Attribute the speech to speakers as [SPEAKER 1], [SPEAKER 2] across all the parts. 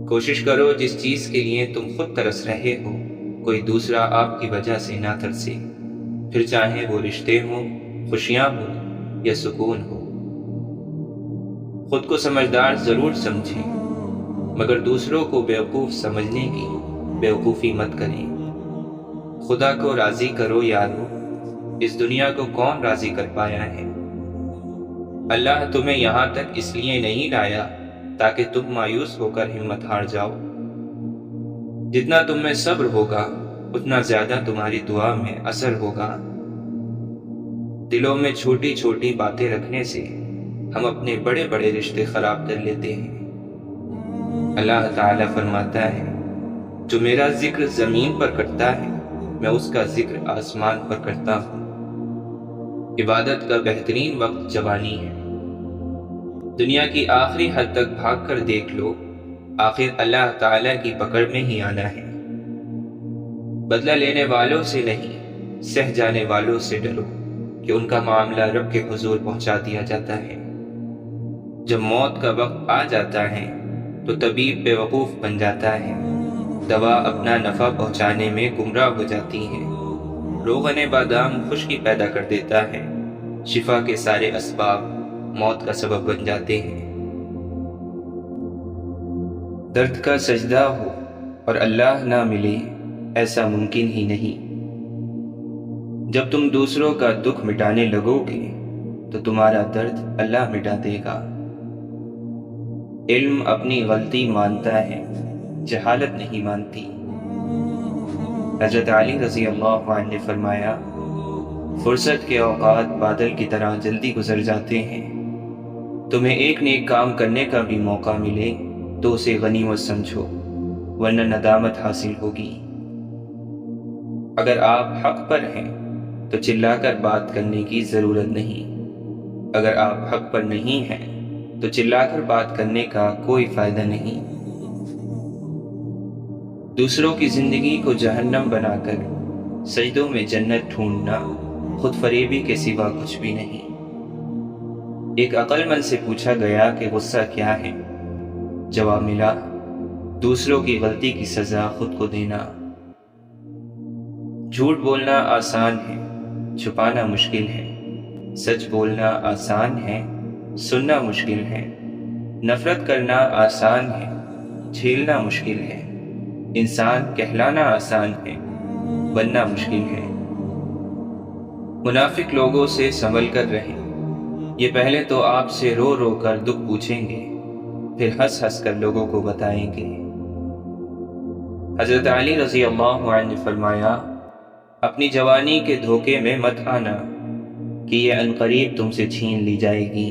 [SPEAKER 1] کوشش کرو جس چیز کے لیے تم خود ترس رہے ہو کوئی دوسرا آپ کی وجہ سے نہ ترسے، پھر چاہے وہ رشتے ہوں، خوشیاں ہوں یا سکون ہو۔ خود کو سمجھدار ضرور سمجھیں، مگر دوسروں کو بیوقوف سمجھنے کی بیوقوفی مت کریں۔ خدا کو راضی کرو یارو، اس دنیا کو کون راضی کر پایا ہے؟ اللہ تمہیں یہاں تک اس لیے نہیں لایا تاکہ تم مایوس ہو کر ہمت ہار جاؤ۔ جتنا تم میں صبر ہوگا اتنا زیادہ تمہاری دعا میں اثر ہوگا۔ دلوں میں چھوٹی چھوٹی باتیں رکھنے سے ہم اپنے بڑے بڑے رشتے خراب کر لیتے ہیں۔ اللہ تعالیٰ فرماتا ہے، جو میرا ذکر زمین پر کرتا ہے میں اس کا ذکر آسمان پر کرتا ہوں۔ عبادت کا بہترین وقت جوانی ہے۔ دنیا کی آخری حد تک بھاگ کر دیکھ لو، آخر اللہ تعالیٰ کی پکڑ میں ہی آنا ہے۔ بدلہ لینے والوں سے نہیں، سہ جانے والوں سے ڈرو کہ ان کا معاملہ رب کے حضور پہنچا دیا جاتا ہے۔ جب موت کا وقت آ جاتا ہے تو طبیب بے وقوف بن جاتا ہے، دوا اپنا نفع پہنچانے میں گمراہ ہو جاتی ہے، روغن بادام خشکی پیدا کر دیتا ہے، شفا کے سارے اسباب موت کا سبب بن جاتے ہیں۔ درد کا سجدہ ہو اور اللہ نہ ملے، ایسا ممکن ہی نہیں۔ جب تم دوسروں کا دکھ مٹانے لگو گے تو تمہارا درد اللہ مٹا دے گا۔ علم اپنی غلطی مانتا ہے، جہالت نہیں مانتی۔ حضرت علی رضی اللہ عنہ نے فرمایا، فرصت کے اوقات بادل کی طرح جلدی گزر جاتے ہیں۔ تمہیں ایک نیک کام کرنے کا بھی موقع ملے تو اسے غنیمت سمجھو، ورنہ ندامت حاصل ہوگی۔ اگر آپ حق پر ہیں تو چلا کر بات کرنے کی ضرورت نہیں، اگر آپ حق پر نہیں ہیں تو چلا کر بات کرنے کا کوئی فائدہ نہیں۔ دوسروں کی زندگی کو جہنم بنا کر سجدوں میں جنت ڈھونڈنا خود فریبی کے سوا کچھ بھی نہیں۔ ایک عقل مند سے پوچھا گیا کہ غصہ کیا ہے؟ جواب ملا، دوسروں کی غلطی کی سزا خود کو دینا۔ جھوٹ بولنا آسان ہے، چھپانا مشکل ہے۔ سچ بولنا آسان ہے، سننا مشکل ہے۔ نفرت کرنا آسان ہے، جھیلنا مشکل ہے۔ انسان کہلانا آسان ہے، بننا مشکل ہے۔ منافق لوگوں سے سنبھل کر رہیں، یہ پہلے تو آپ سے رو رو کر دکھ پوچھیں گے، پھر ہنس ہنس کر لوگوں کو بتائیں گے۔ حضرت علی رضی اللہ عنہ نے فرمایا، اپنی جوانی کے دھوکے میں مت آنا کہ یہ عنقریب تم سے چھین لی جائے گی۔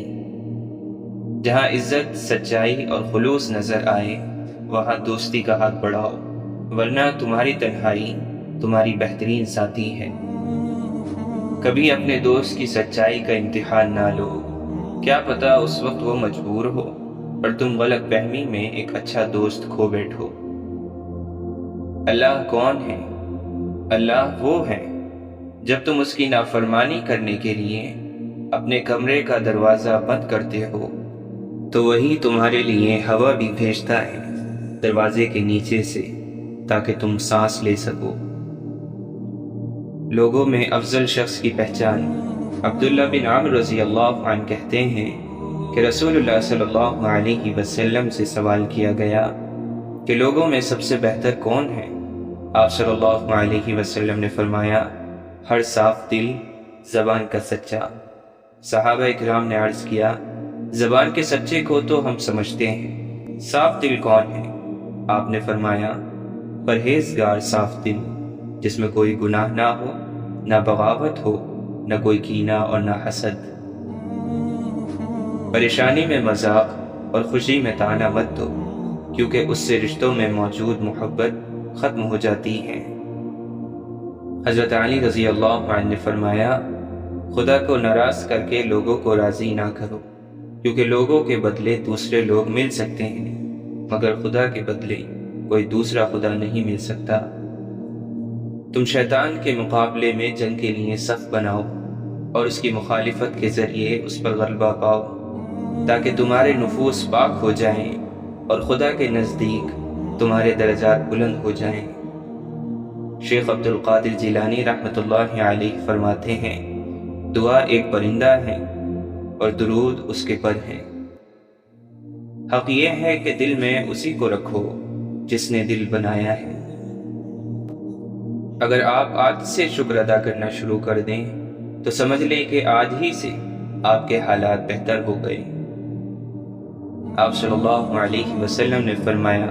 [SPEAKER 1] جہاں عزت، سچائی اور خلوص نظر آئے وہاں دوستی کا ہاتھ بڑھاؤ، ورنہ تمہاری تنہائی تمہاری بہترین ساتھی ہے۔ کبھی اپنے دوست کی سچائی کا امتحان نہ لو، کیا پتہ اس وقت وہ مجبور ہو اور تم غلط فہمی میں ایک اچھا دوست کھو بیٹھو۔ اللہ کون ہے؟ اللہ وہ ہے جب تم اس کی نافرمانی کرنے کے لیے اپنے کمرے کا دروازہ بند کرتے ہو تو وہی تمہارے لیے ہوا بھی بھیجتا ہے دروازے کے نیچے سے، تاکہ تم سانس لے سکو۔ لوگوں میں افضل شخص کی پہچان عبداللہ بن عمرو رضی اللہ عنہ کہتے ہیں کہ رسول اللہ صلی اللہ علیہ وسلم سے سوال کیا گیا کہ لوگوں میں سب سے بہتر کون ہے؟ آپ صلی اللہ علیہ وسلم نے فرمایا، ہر صاف دل، زبان کا سچا۔ صحابہ اکرام نے عرض کیا، زبان کے سچے کو تو ہم سمجھتے ہیں، صاف دل کون ہے؟ آپ نے فرمایا، پرہیزگار صاف دل، جس میں کوئی گناہ نہ ہو، نہ بغاوت ہو، نہ کوئی کینہ اور نہ حسد۔ پریشانی میں مذاق اور خوشی میں طعنہ مت دو، کیونکہ اس سے رشتوں میں موجود محبت ختم ہو جاتی ہے۔ حضرت علی رضی اللہ عنہ نے فرمایا، خدا کو ناراض کر کے لوگوں کو راضی نہ کرو، کیونکہ لوگوں کے بدلے دوسرے لوگ مل سکتے ہیں، مگر خدا کے بدلے کوئی دوسرا خدا نہیں مل سکتا۔ تم شیطان کے مقابلے میں جنگ کے لیے صف بناؤ اور اس کی مخالفت کے ذریعے اس پر غلبہ پاؤ۔ تاکہ تمہارے نفوس پاک ہو جائیں اور خدا کے نزدیک تمہارے درجات بلند ہو جائیں۔ شیخ عبد القادر جیلانی رحمۃ اللہ علیہ فرماتے ہیں، دعا ایک پرندہ ہے اور درود اس کے پر ہیں۔ حق یہ ہے کہ دل میں اسی کو رکھو جس نے دل بنایا ہے۔ اگر آپ آج سے شکر ادا کرنا شروع کر دیں تو سمجھ لیں کہ آج ہی سے آپ کے حالات بہتر ہو گئے۔ آپ صلی اللہ علیہ وسلم نے فرمایا،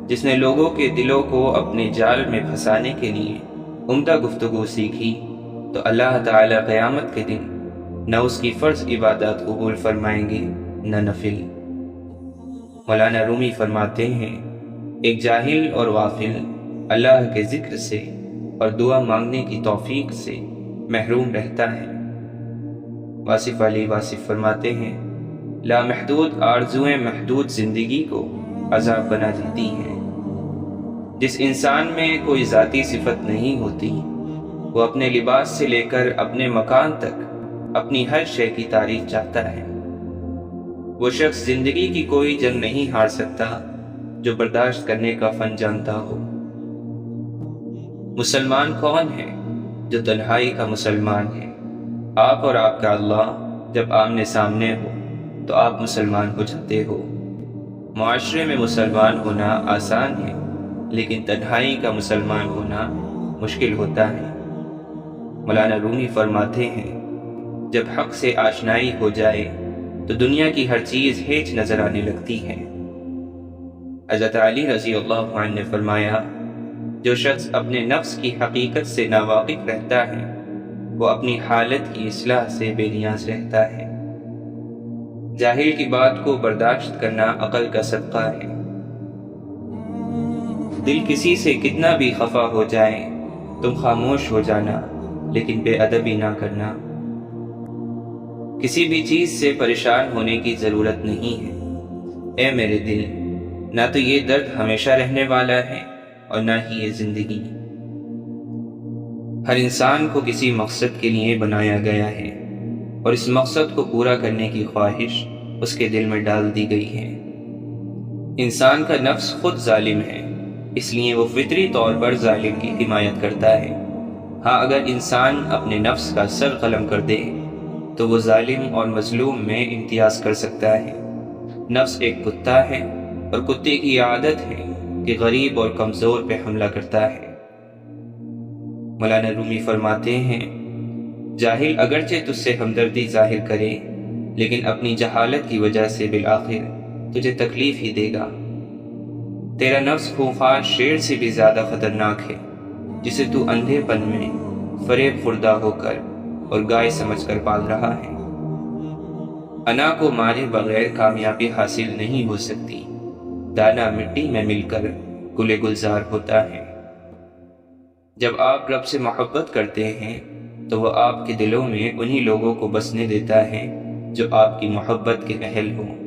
[SPEAKER 1] جس نے لوگوں کے دلوں کو اپنے جال میں پھنسانے کے لیے عمدہ گفتگو سیکھی تو اللہ تعالی قیامت کے دن نہ اس کی فرض عبادات قبول فرمائیں گے نہ نفل۔ مولانا رومی فرماتے ہیں، ایک جاہل اور غافل اللہ کے ذکر سے اور دعا مانگنے کی توفیق سے محروم رہتا ہے۔ واصف علی واصف فرماتے ہیں، لامحدود آرزویں محدود زندگی کو عذاب بنا دیتی ہیں۔ جس انسان میں کوئی ذاتی صفت نہیں ہوتی، وہ اپنے لباس سے لے کر اپنے مکان تک اپنی ہر شے کی تعریف چاہتا ہے۔ وہ شخص زندگی کی کوئی جنگ نہیں ہار سکتا جو برداشت کرنے کا فن جانتا ہو۔ مسلمان کون ہے؟ جو تنہائی کا مسلمان ہے۔ آپ اور آپ کا اللہ جب آمنے سامنے ہو تو آپ مسلمان ہو جاتے ہو۔ معاشرے میں مسلمان ہونا آسان ہے، لیکن تنہائی کا مسلمان ہونا مشکل ہوتا ہے۔ مولانا رومی فرماتے ہیں، جب حق سے آشنائی ہو جائے تو دنیا کی ہر چیز ہیچ نظر آنے لگتی ہے۔ حضرت علی رضی اللہ عنہ نے فرمایا، جو شخص اپنے نفس کی حقیقت سے ناواقف رہتا ہے وہ اپنی حالت کی اصلاح سے بے نیاز رہتا ہے۔ جاہل کی بات کو برداشت کرنا عقل کا صدقہ ہے۔ دل کسی سے کتنا بھی خفا ہو جائے تم خاموش ہو جانا، لیکن بے ادبی نہ کرنا۔ کسی بھی چیز سے پریشان ہونے کی ضرورت نہیں ہے۔ اے میرے دل، نہ تو یہ درد ہمیشہ رہنے والا ہے اور نہ ہی یہ زندگی۔ ہر انسان کو کسی مقصد کے لیے بنایا گیا ہے اور اس مقصد کو پورا کرنے کی خواہش اس کے دل میں ڈال دی گئی ہے۔ انسان کا نفس خود ظالم ہے، اس لیے وہ فطری طور پر ظالم کی حمایت کرتا ہے۔ ہاں، اگر انسان اپنے نفس کا سر قلم کر دے تو وہ ظالم اور مظلوم میں امتیاز کر سکتا ہے۔ نفس ایک کتا ہے اور کتے کی عادت ہے کہ غریب اور کمزور پہ حملہ کرتا ہے۔ مولانا رومی فرماتے ہیں، جاہل اگرچہ تجھ سے ہمدردی ظاہر کرے لیکن اپنی جہالت کی وجہ سے بالآخر تجھے تکلیف ہی دے گا۔ تیرا نفس خونخوار شیر سے بھی زیادہ خطرناک ہے، جسے تو اندھے پن میں فریب خوردہ ہو کر اور گائے سمجھ کر پال رہا ہے۔ انا کو مارے بغیر کامیابی حاصل نہیں ہو سکتی۔ دانا مٹی میں مل کر گل گلزار ہوتا ہے۔ جب آپ رب سے محبت کرتے ہیں تو وہ آپ کے دلوں میں انہی لوگوں کو بسنے دیتا ہے جو آپ کی محبت کے اہل ہوں۔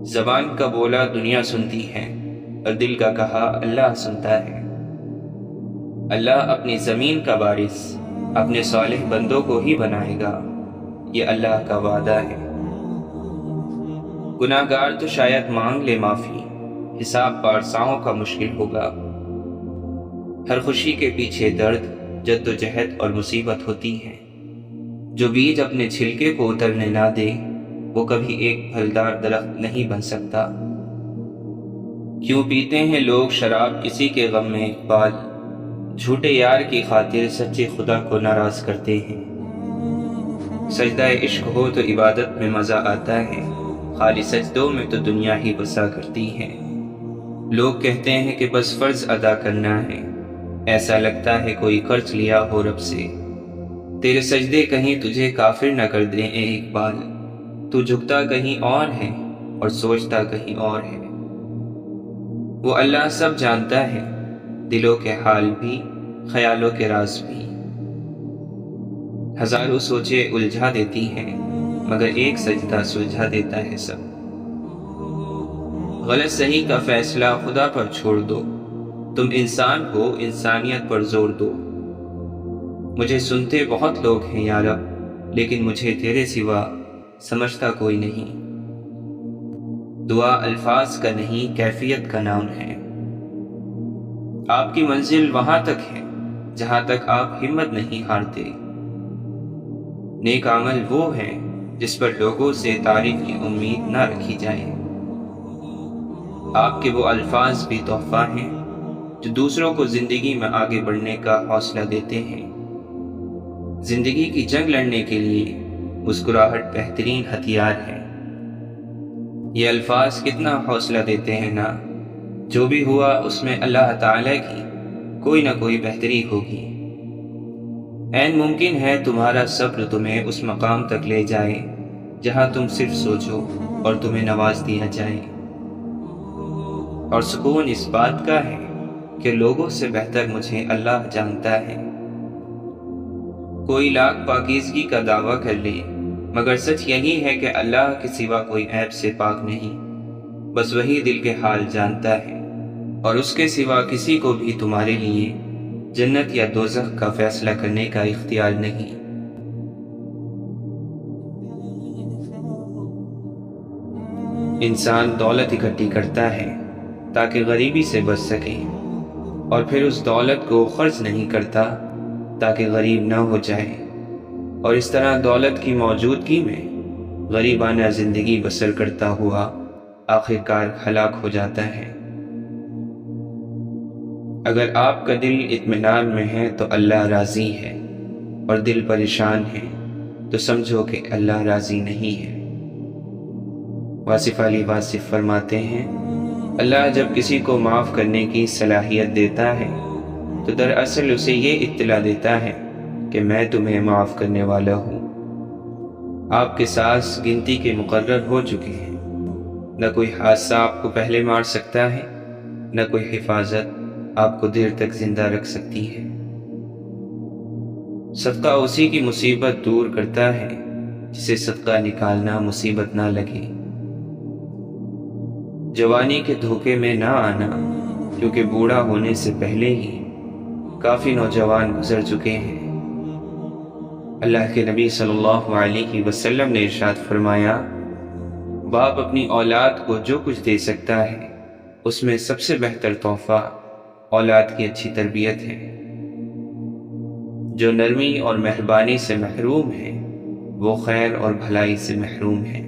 [SPEAKER 1] زبان کا بولا دنیا سنتی ہے اور دل کا کہا اللہ سنتا ہے۔ اللہ اپنی زمین کا وارث اپنے صالح بندوں کو ہی بنائے گا، یہ اللہ کا وعدہ ہے۔ گناہ گار تو شاید مانگ لے معافی، حساب پارساؤں کا مشکل ہوگا۔ ہر خوشی کے پیچھے درد، جد و جہد اور مصیبت ہوتی ہے۔ جو بیج اپنے چھلکے کو اترنے نہ دے وہ کبھی ایک پھلدار درخت نہیں بن سکتا۔ کیوں پیتے ہیں لوگ شراب کسی کے غم میں اقبال، جھوٹے یار کی خاطر سچے خدا کو ناراض کرتے ہیں۔ سجدہ عشق ہو تو عبادت میں مزہ آتا ہے، خالی سجدوں میں تو دنیا ہی بسا کرتی ہے۔ لوگ کہتے ہیں کہ بس فرض ادا کرنا ہے، ایسا لگتا ہے کوئی قرض لیا ہو رب سے۔ تیرے سجدے کہیں تجھے کافر نہ کر دیں اے اقبال، تو جھکتا کہیں اور ہے اور سوچتا کہیں اور ہے۔ وہ اللہ سب جانتا ہے، دلوں کے حال بھی، خیالوں کے راز بھی۔ ہزاروں سوچیں الجھا دیتی ہیں مگر ایک سجدہ سلجھا دیتا ہے سب۔ غلط صحیح کا فیصلہ خدا پر چھوڑ دو، تم انسان ہو انسانیت پر زور دو۔ مجھے سنتے بہت لوگ ہیں یا رب، لیکن مجھے تیرے سوا سمجھتا کوئی نہیں۔ دعا الفاظ کا نہیں کیفیت کا نام ہے۔ آپ کی منزل وہاں تک ہے جہاں تک آپ ہمت نہیں ہارتے۔ نیک عمل وہ ہے جس پر لوگوں سے تعریف کی امید نہ رکھی جائے۔ آپ کے وہ الفاظ بھی تحفہ ہیں جو دوسروں کو زندگی میں آگے بڑھنے کا حوصلہ دیتے ہیں۔ زندگی کی جنگ لڑنے کے لیے مسکراہٹ بہترین ہتھیار ہے۔ یہ الفاظ کتنا حوصلہ دیتے ہیں نا، جو بھی ہوا اس میں اللہ تعالیٰ کی کوئی نہ کوئی بہتری ہوگی۔ عین ممکن ہے تمہارا صبر تمہیں اس مقام تک لے جائے جہاں تم صرف سوچو اور تمہیں نواز دیا جائے۔ اور سکون اس بات کا ہے کہ لوگوں سے بہتر مجھے اللہ جانتا ہے۔ کوئی لاکھ پاکیزگی کا دعویٰ کر لے، مگر سچ یہی ہے کہ اللہ کے سوا کوئی عیب سے پاک نہیں۔ بس وہی دل کے حال جانتا ہے، اور اس کے سوا کسی کو بھی تمہارے لیے جنت یا دوزخ کا فیصلہ کرنے کا اختیار نہیں۔ انسان دولت اکٹھی کرتا ہے تاکہ غریبی سے بچ سکے، اور پھر اس دولت کو خرچ نہیں کرتا تاکہ غریب نہ ہو جائے، اور اس طرح دولت کی موجودگی میں غریبانہ زندگی بسر کرتا ہوا آخرکار ہلاک ہو جاتا ہے۔ اگر آپ کا دل اطمینان میں ہے تو اللہ راضی ہے، اور دل پریشان ہے تو سمجھو کہ اللہ راضی نہیں ہے۔ واصف علی واصف فرماتے ہیں، اللہ جب کسی کو معاف کرنے کی صلاحیت دیتا ہے تو دراصل اسے یہ اطلاع دیتا ہے کہ میں تمہیں معاف کرنے والا ہوں۔ آپ کے سانس گنتی کے مقرر ہو چکے ہیں، نہ کوئی حادثہ آپ کو پہلے مار سکتا ہے، نہ کوئی حفاظت آپ کو دیر تک زندہ رکھ سکتی ہے۔ صدقہ اسی کی مصیبت دور کرتا ہے جسے صدقہ نکالنا مصیبت نہ لگے۔ جوانی کے دھوکے میں نہ آنا، کیونکہ بوڑھا ہونے سے پہلے ہی کافی نوجوان گزر چکے ہیں۔ اللہ کے نبی صلی اللہ علیہ وسلم نے ارشاد فرمایا، باپ اپنی اولاد کو جو کچھ دے سکتا ہے اس میں سب سے بہتر تحفہ اولاد کی اچھی تربیت ہے۔ جو نرمی اور مہربانی سے محروم ہے وہ خیر اور بھلائی سے محروم ہے۔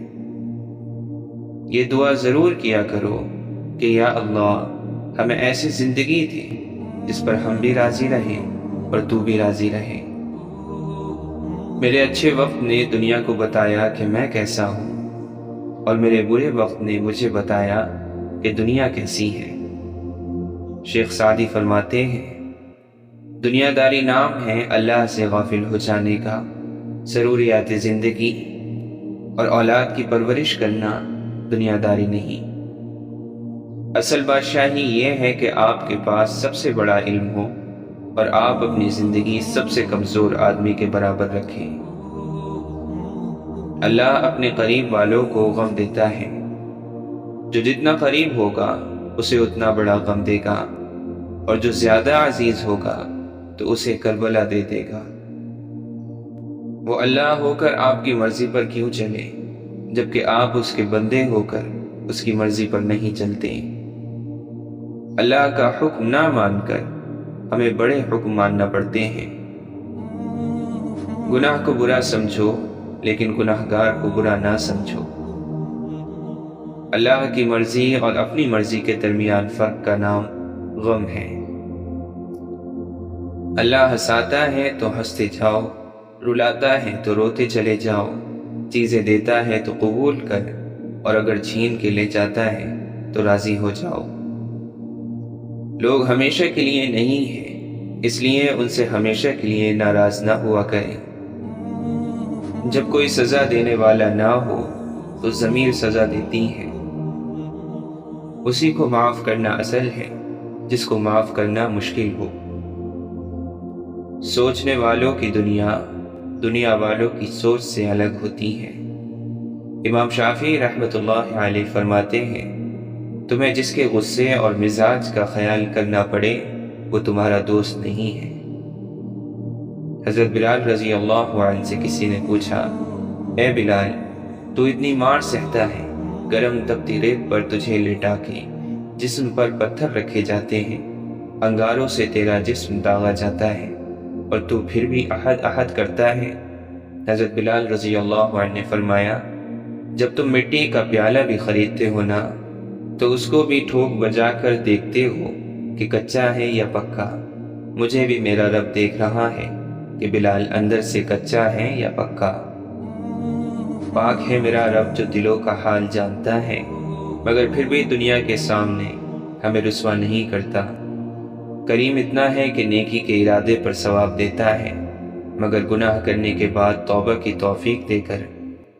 [SPEAKER 1] یہ دعا ضرور کیا کرو کہ یا اللہ ہمیں ایسی زندگی دے جس پر ہم بھی راضی رہیں اور تو بھی راضی رہے۔ میرے اچھے وقت نے دنیا کو بتایا کہ میں کیسا ہوں، اور میرے برے وقت نے مجھے بتایا کہ دنیا کیسی ہے۔ شیخ سعدی فرماتے ہیں، دنیا داری نام ہے اللہ سے غافل ہو جانے کا، ضروریات زندگی اور اولاد کی پرورش کرنا دنیا داری نہیں۔ اصل بادشاہی یہ ہے کہ آپ کے پاس سب سے بڑا علم ہو اور آپ اپنی زندگی سب سے کمزور آدمی کے برابر رکھیں۔ اللہ اپنے قریب والوں کو غم دیتا ہے، جو جتنا قریب ہوگا اسے اتنا بڑا غم دے گا، اور جو زیادہ عزیز ہوگا تو اسے کربلا دے دے گا۔ وہ اللہ ہو کر آپ کی مرضی پر کیوں چلے جبکہ آپ اس کے بندے ہو کر اس کی مرضی پر نہیں چلتے۔ اللہ کا حکم نہ مان کر ہمیں بڑے حکم ماننا پڑتے ہیں۔ گناہ کو برا سمجھو لیکن گناہگار کو برا نہ سمجھو۔ اللہ کی مرضی اور اپنی مرضی کے درمیان فرق کا نام غم ہے۔ اللہ ہنساتا ہے تو ہنستے جاؤ، رلاتا ہے تو روتے چلے جاؤ، چیزیں دیتا ہے تو قبول کر، اور اگر چھین کے لے جاتا ہے تو راضی ہو جاؤ۔ لوگ ہمیشہ کے لیے نہیں ہیں، اس لیے ان سے ہمیشہ کے لیے ناراض نہ ہوا کریں۔ جب کوئی سزا دینے والا نہ ہو تو ضمیر سزا دیتی ہے۔ اسی کو معاف کرنا اصل ہے جس کو معاف کرنا مشکل ہو۔ سوچنے والوں کی دنیا والوں کی سوچ سے الگ ہوتی ہے۔ امام شافعی رحمۃ اللہ علیہ فرماتے ہیں، تمہیں جس کے غصے اور مزاج کا خیال کرنا پڑے وہ تمہارا دوست نہیں ہے۔ حضرت بلال رضی اللہ عنہ سے کسی نے پوچھا، اے بلال، تو اتنی مار سہتا ہے، گرم تپتی ریت پر تجھے لٹا کے جسم پر پتھر رکھے جاتے ہیں، انگاروں سے تیرا جسم داغا جاتا ہے اور تو پھر بھی احد احد کرتا ہے۔ حضرت بلال رضی اللہ عنہ نے فرمایا، جب تم مٹی کا پیالہ بھی خریدتے ہو نا تو اس کو بھی ٹھوک بجا کر دیکھتے ہو کہ کچا ہے یا پکا۔ مجھے بھی میرا رب دیکھ رہا ہے کہ بلال اندر سے کچا ہے یا پکا۔ پاک ہے میرا رب جو دلوں کا حال جانتا ہے، مگر پھر بھی دنیا کے سامنے ہمیں رسوا نہیں کرتا۔ کریم اتنا ہے کہ نیکی کے ارادے پر ثواب دیتا ہے، مگر گناہ کرنے کے بعد توبہ کی توفیق دے کر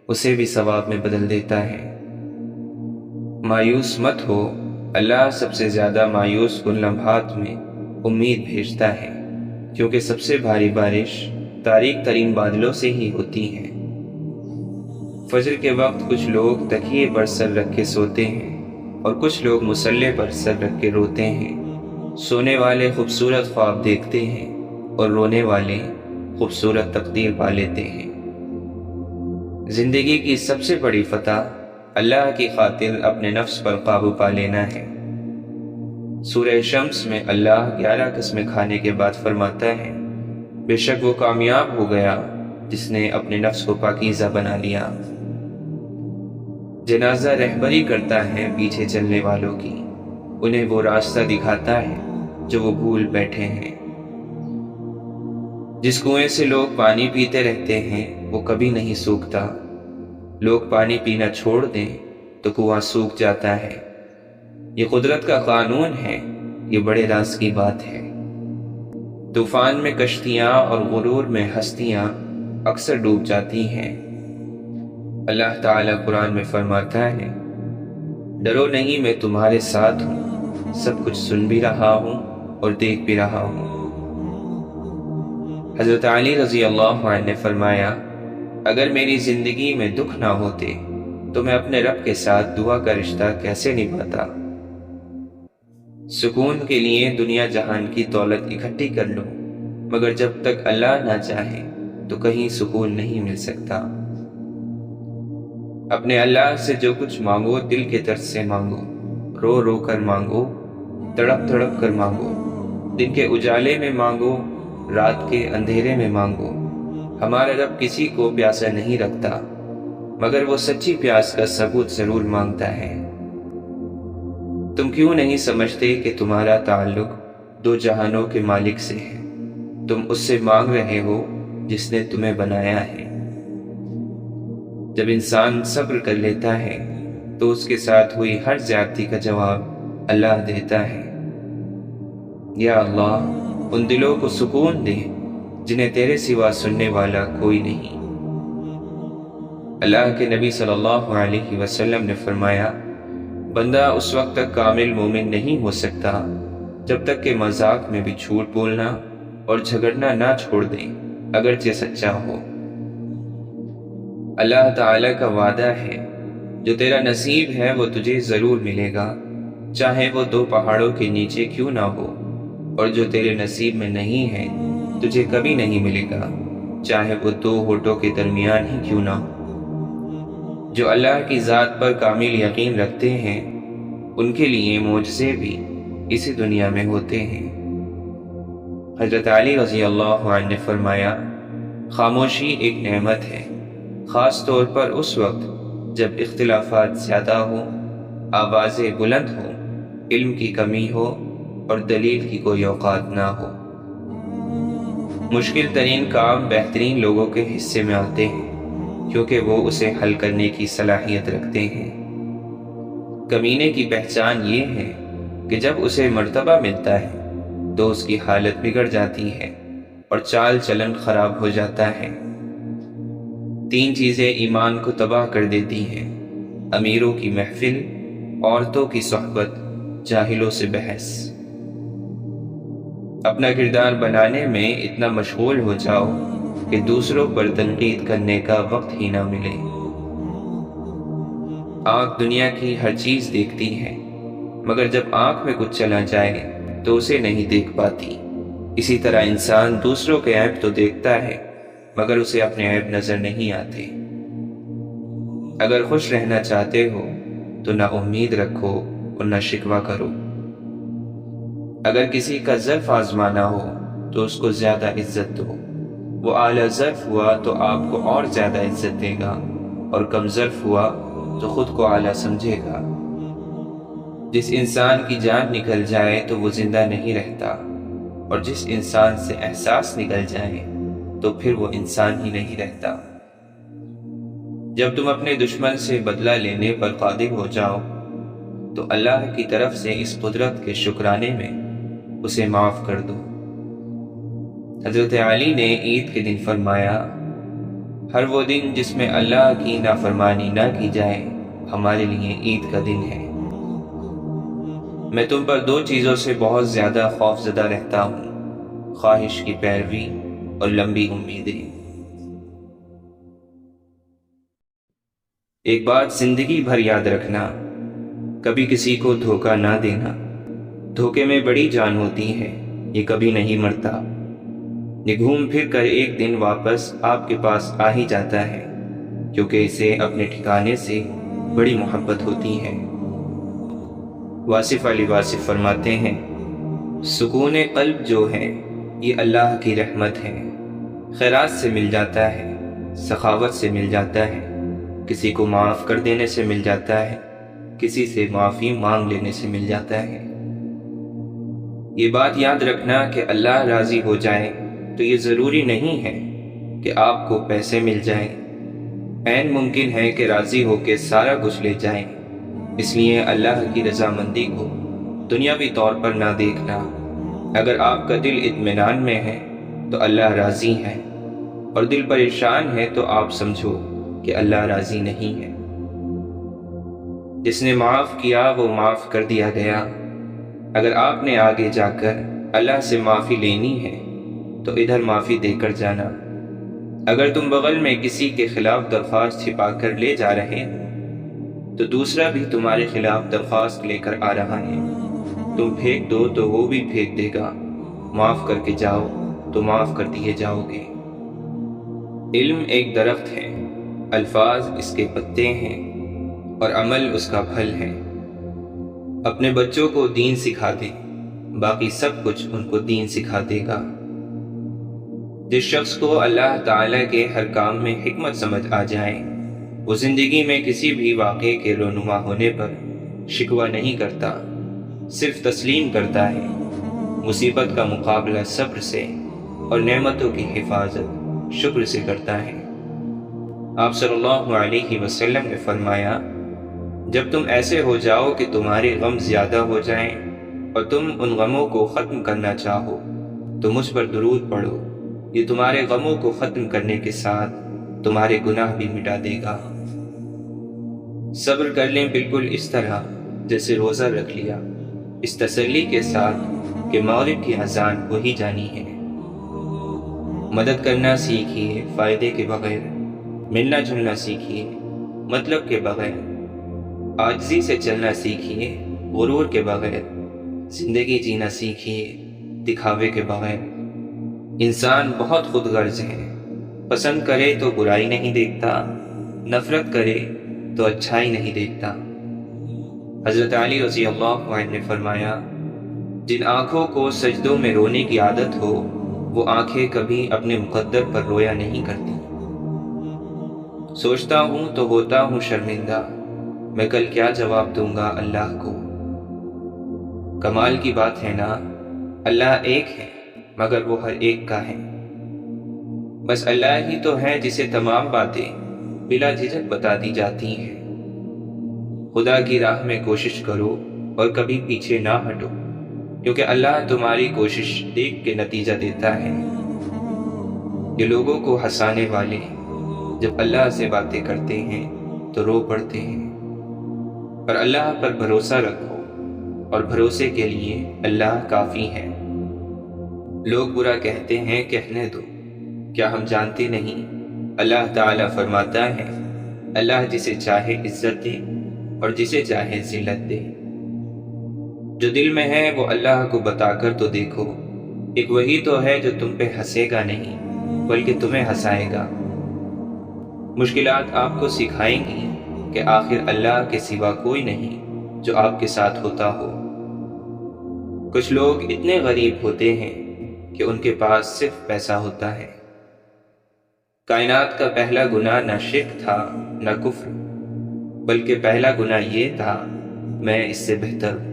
[SPEAKER 1] اسے بھی ثواب میں بدل دیتا ہے۔ مایوس مت ہو، اللہ سب سے زیادہ مایوس ان لمحات میں امید بھیجتا ہے، کیونکہ سب سے بھاری بارش تاریک ترین بادلوں سے ہی ہوتی ہے۔ فجر کے وقت کچھ لوگ تکیے پر سر رکھ کے سوتے ہیں اور کچھ لوگ مصلے پر سر رکھ کے روتے ہیں۔ سونے والے خوبصورت خواب دیکھتے ہیں اور رونے والے خوبصورت تقدیر پا لیتے ہیں۔ زندگی کی سب سے بڑی فتح اللہ کی خاطر اپنے نفس پر قابو پا لینا ہے۔ سورہ شمس میں اللہ 11 قسمیں کھانے کے بعد فرماتا ہے، بے شک وہ کامیاب ہو گیا جس نے اپنے نفس کو پاکیزہ بنا لیا۔ جنازہ رہبری کرتا ہے پیچھے چلنے والوں کی، انہیں وہ راستہ دکھاتا ہے جو وہ بھول بیٹھے ہیں۔ جس کنویں سے لوگ پانی پیتے رہتے ہیں وہ کبھی نہیں سوکھتا، لوگ پانی پینا چھوڑ دیں تو کنواں سوکھ جاتا ہے۔ یہ قدرت کا قانون ہے، یہ بڑے راز کی بات ہے۔ طوفان میں کشتیاں اور غرور میں ہستیاں اکثر ڈوب جاتی ہیں۔ اللہ تعالیٰ قرآن میں فرماتا ہے، ڈرو نہیں میں تمہارے ساتھ ہوں، سب کچھ سن بھی رہا ہوں اور دیکھ بھی رہا ہوں۔ حضرت علی رضی اللہ عنہ نے فرمایا، اگر میری زندگی میں دکھ نہ ہوتے تو میں اپنے رب کے ساتھ دعا کا رشتہ کیسے نبھاتا۔ سکون کے لیے دنیا جہان کی دولت اکٹھی کر لو، مگر جب تک اللہ نہ چاہے تو کہیں سکون نہیں مل سکتا۔ اپنے اللہ سے جو کچھ مانگو دل کے درد سے مانگو، رو رو کر مانگو، تڑپ تڑپ کر مانگو، دن کے اجالے میں مانگو، رات کے اندھیرے میں مانگو۔ ہمارا رب کسی کو پیاسا نہیں رکھتا، مگر وہ سچی پیاس کا ثبوت ضرور مانگتا ہے۔ تم کیوں نہیں سمجھتے کہ تمہارا تعلق دو جہانوں کے مالک سے ہے؟ تم اس سے مانگ رہے ہو جس نے تمہیں بنایا ہے۔ جب انسان صبر کر لیتا ہے تو اس کے ساتھ ہوئی ہر زیادتی کا جواب اللہ دیتا ہے۔ یا اللہ، ان دلوں کو سکون دے جنہیں تیرے سوا سننے والا کوئی نہیں۔ اللہ کے نبی صلی اللہ علیہ وسلم نے فرمایا، بندہ اس وقت تک کامل مومن نہیں ہو سکتا جب تک کہ مذاق میں بھی جھوٹ بولنا اور جھگڑنا نہ چھوڑ دے، اگرچہ سچا ہو۔ اللہ تعالیٰ کا وعدہ ہے، جو تیرا نصیب ہے وہ تجھے ضرور ملے گا، چاہے وہ 2 پہاڑوں کے نیچے کیوں نہ ہو، اور جو تیرے نصیب میں نہیں ہے تجھے کبھی نہیں ملے گا، چاہے وہ 2 ہونٹوں کے درمیان ہی کیوں نہ ہو۔ جو اللہ کی ذات پر کامل یقین رکھتے ہیں ان کے لیے معجزے بھی اسی دنیا میں ہوتے ہیں۔ حضرت علی رضی اللہ عنہ نے فرمایا، خاموشی ایک نعمت ہے، خاص طور پر اس وقت جب اختلافات زیادہ ہوں، آوازیں بلند ہوں، علم کی کمی ہو اور دلیل کی کوئی اوقات نہ ہو۔ مشکل ترین کام بہترین لوگوں کے حصے میں آتے ہیں، کیونکہ وہ اسے حل کرنے کی صلاحیت رکھتے ہیں۔ کمینے کی پہچان یہ ہے کہ جب اسے مرتبہ ملتا ہے تو اس کی حالت بگڑ جاتی ہے اور چال چلن خراب ہو جاتا ہے۔ 3 چیزیں ایمان کو تباہ کر دیتی ہیں: امیروں کی محفل، عورتوں کی صحبت، جاہلوں سے بحث۔ اپنا کردار بنانے میں اتنا مشغول ہو جاؤ کہ دوسروں پر تنقید کرنے کا وقت ہی نہ ملے۔ آنکھ دنیا کی ہر چیز دیکھتی ہے، مگر جب آنکھ میں کچھ چلا جائے تو اسے نہیں دیکھ پاتی۔ اسی طرح انسان دوسروں کے عیب تو دیکھتا ہے، مگر اسے اپنے عیب نظر نہیں آتے۔ اگر خوش رہنا چاہتے ہو تو نہ امید رکھو اور نہ شکوہ کرو۔ اگر کسی کا ظرف آزمانا ہو تو اس کو زیادہ عزت دو، وہ اعلیٰ ظرف ہوا تو آپ کو اور زیادہ عزت دے گا، اور کم ظرف ہوا تو خود کو اعلیٰ سمجھے گا۔ جس انسان کی جان نکل جائے تو وہ زندہ نہیں رہتا، اور جس انسان سے احساس نکل جائے تو پھر وہ انسان ہی نہیں رہتا۔ جب تم اپنے دشمن سے بدلہ لینے پر قادر ہو جاؤ تو اللہ کی طرف سے اس قدرت کے شکرانے میں اسے معاف کر دو۔ حضرت علی نے عید کے دن فرمایا، ہر وہ دن جس میں اللہ کی نافرمانی نہ کی جائے ہمارے لیے عید کا دن ہے۔ میں تم پر دو چیزوں سے بہت زیادہ خوف زدہ رہتا ہوں، خواہش کی پیروی اور لمبی امیدیں۔ ایک بات زندگی بھر یاد رکھنا، کبھی کسی کو دھوکہ نہ دینا۔ دھوکے میں بڑی جان ہوتی ہے، یہ کبھی نہیں مرتا، یہ گھوم پھر کر ایک دن واپس آپ کے پاس آ ہی جاتا ہے، کیونکہ اسے اپنے ٹھکانے سے بڑی محبت ہوتی ہے۔ واصف علی واصف فرماتے ہیں، سکون قلب جو ہے یہ اللہ کی رحمت ہے، خیرات سے مل جاتا ہے، سخاوت سے مل جاتا ہے، کسی کو معاف کر دینے سے مل جاتا ہے، کسی سے معافی مانگ لینے سے مل جاتا ہے۔ یہ بات یاد رکھنا کہ اللہ راضی ہو جائے تو یہ ضروری نہیں ہے کہ آپ کو پیسے مل جائیں، عین ممکن ہے کہ راضی ہو کے سارا کچھ لے جائیں۔ اس لیے اللہ کی رضامندی کو دنیاوی طور پر نہ دیکھنا۔ اگر آپ کا دل اطمینان میں ہے تو اللہ راضی ہے، اور دل پریشان ہے تو آپ سمجھو کہ اللہ راضی نہیں ہے۔ جس نے معاف کیا وہ معاف کر دیا گیا۔ اگر آپ نے آگے جا کر اللہ سے معافی لینی ہے تو ادھر معافی دے کر جانا۔ اگر تم بغل میں کسی کے خلاف درخواست چھپا کر لے جا رہے ہو تو دوسرا بھی تمہارے خلاف درخواست لے کر آ رہا ہے، تم پھینک دو تو وہ بھی پھینک دے گا، معاف کر کے جاؤ تو معاف کر دیے جاؤ گے۔ علم ایک درخت ہے، الفاظ اس کے پتے ہیں اور عمل اس کا پھل ہے۔ اپنے بچوں کو دین سکھا دیں، باقی سب کچھ ان کو دین سکھا دے گا۔ جس شخص کو اللہ تعالیٰ کے ہر کام میں حکمت سمجھ آ جائے، وہ زندگی میں کسی بھی واقعے کے رونما ہونے پر شکوہ نہیں کرتا، صرف تسلیم کرتا ہے۔ مصیبت کا مقابلہ صبر سے اور نعمتوں کی حفاظت شکر سے کرتا ہے۔ آپ صلی اللہ علیہ وسلم نے فرمایا، جب تم ایسے ہو جاؤ کہ تمہارے غم زیادہ ہو جائیں اور تم ان غموں کو ختم کرنا چاہو تو مجھ پر درود پڑھو، یہ تمہارے غموں کو ختم کرنے کے ساتھ تمہارے گناہ بھی مٹا دے گا۔ صبر کر لیں بالکل اس طرح جیسے روزہ رکھ لیا، اس تسلی کے ساتھ کہ مغرب کی اذان ہو ہی جانی ہے۔ مدد کرنا سیکھیے فائدے کے بغیر، ملنا جلنا سیکھیے مطلب کے بغیر، عاجزی سے چلنا سیکھیے غرور کے بغیر، زندگی جینا سیکھیے دکھاوے کے بغیر۔ انسان بہت خود غرض ہے، پسند کرے تو برائی نہیں دیکھتا، نفرت کرے تو اچھائی نہیں دیکھتا۔ حضرت علی رضی اللہ عنہ نے فرمایا، جن آنکھوں کو سجدوں میں رونے کی عادت ہو وہ آنکھیں کبھی اپنے مقدر پر رویا نہیں کرتی۔ سوچتا ہوں تو ہوتا ہوں شرمندہ، میں کل کیا جواب دوں گا اللہ کو۔ کمال کی بات ہے نا، اللہ ایک ہے مگر وہ ہر ایک کا ہے۔ بس اللہ ہی تو ہے جسے تمام باتیں بلا جھجک بتا دی جاتی ہیں۔ خدا کی راہ میں کوشش کرو اور کبھی پیچھے نہ ہٹو، کیونکہ اللہ تمہاری کوشش دیکھ کے نتیجہ دیتا ہے۔ یہ لوگوں کو ہنسانے والے جب اللہ سے باتیں کرتے ہیں تو رو پڑتے ہیں، پر اللہ پر بھروسہ رکھو اور بھروسے کے لیے اللہ کافی ہے۔ لوگ برا کہتے ہیں کہنے دو، کیا ہم جانتے نہیں؟ اللہ تعالیٰ فرماتا ہے، اللہ جسے چاہے عزت دے اور جسے چاہے ذلت دے۔ جو دل میں ہے وہ اللہ کو بتا کر تو دیکھو، ایک وہی تو ہے جو تم پہ ہنسے گا نہیں بلکہ تمہیں ہنسائے گا۔ مشکلات آپ کو سکھائیں گی کہ آخر اللہ کے سوا کوئی نہیں جو آپ کے ساتھ ہوتا ہو۔ کچھ لوگ اتنے غریب ہوتے ہیں کہ ان کے پاس صرف پیسہ ہوتا ہے۔ کائنات کا پہلا گناہ نہ شرک تھا نہ کفر، بلکہ پہلا گناہ یہ تھا میں اس سے بہتر ہوں۔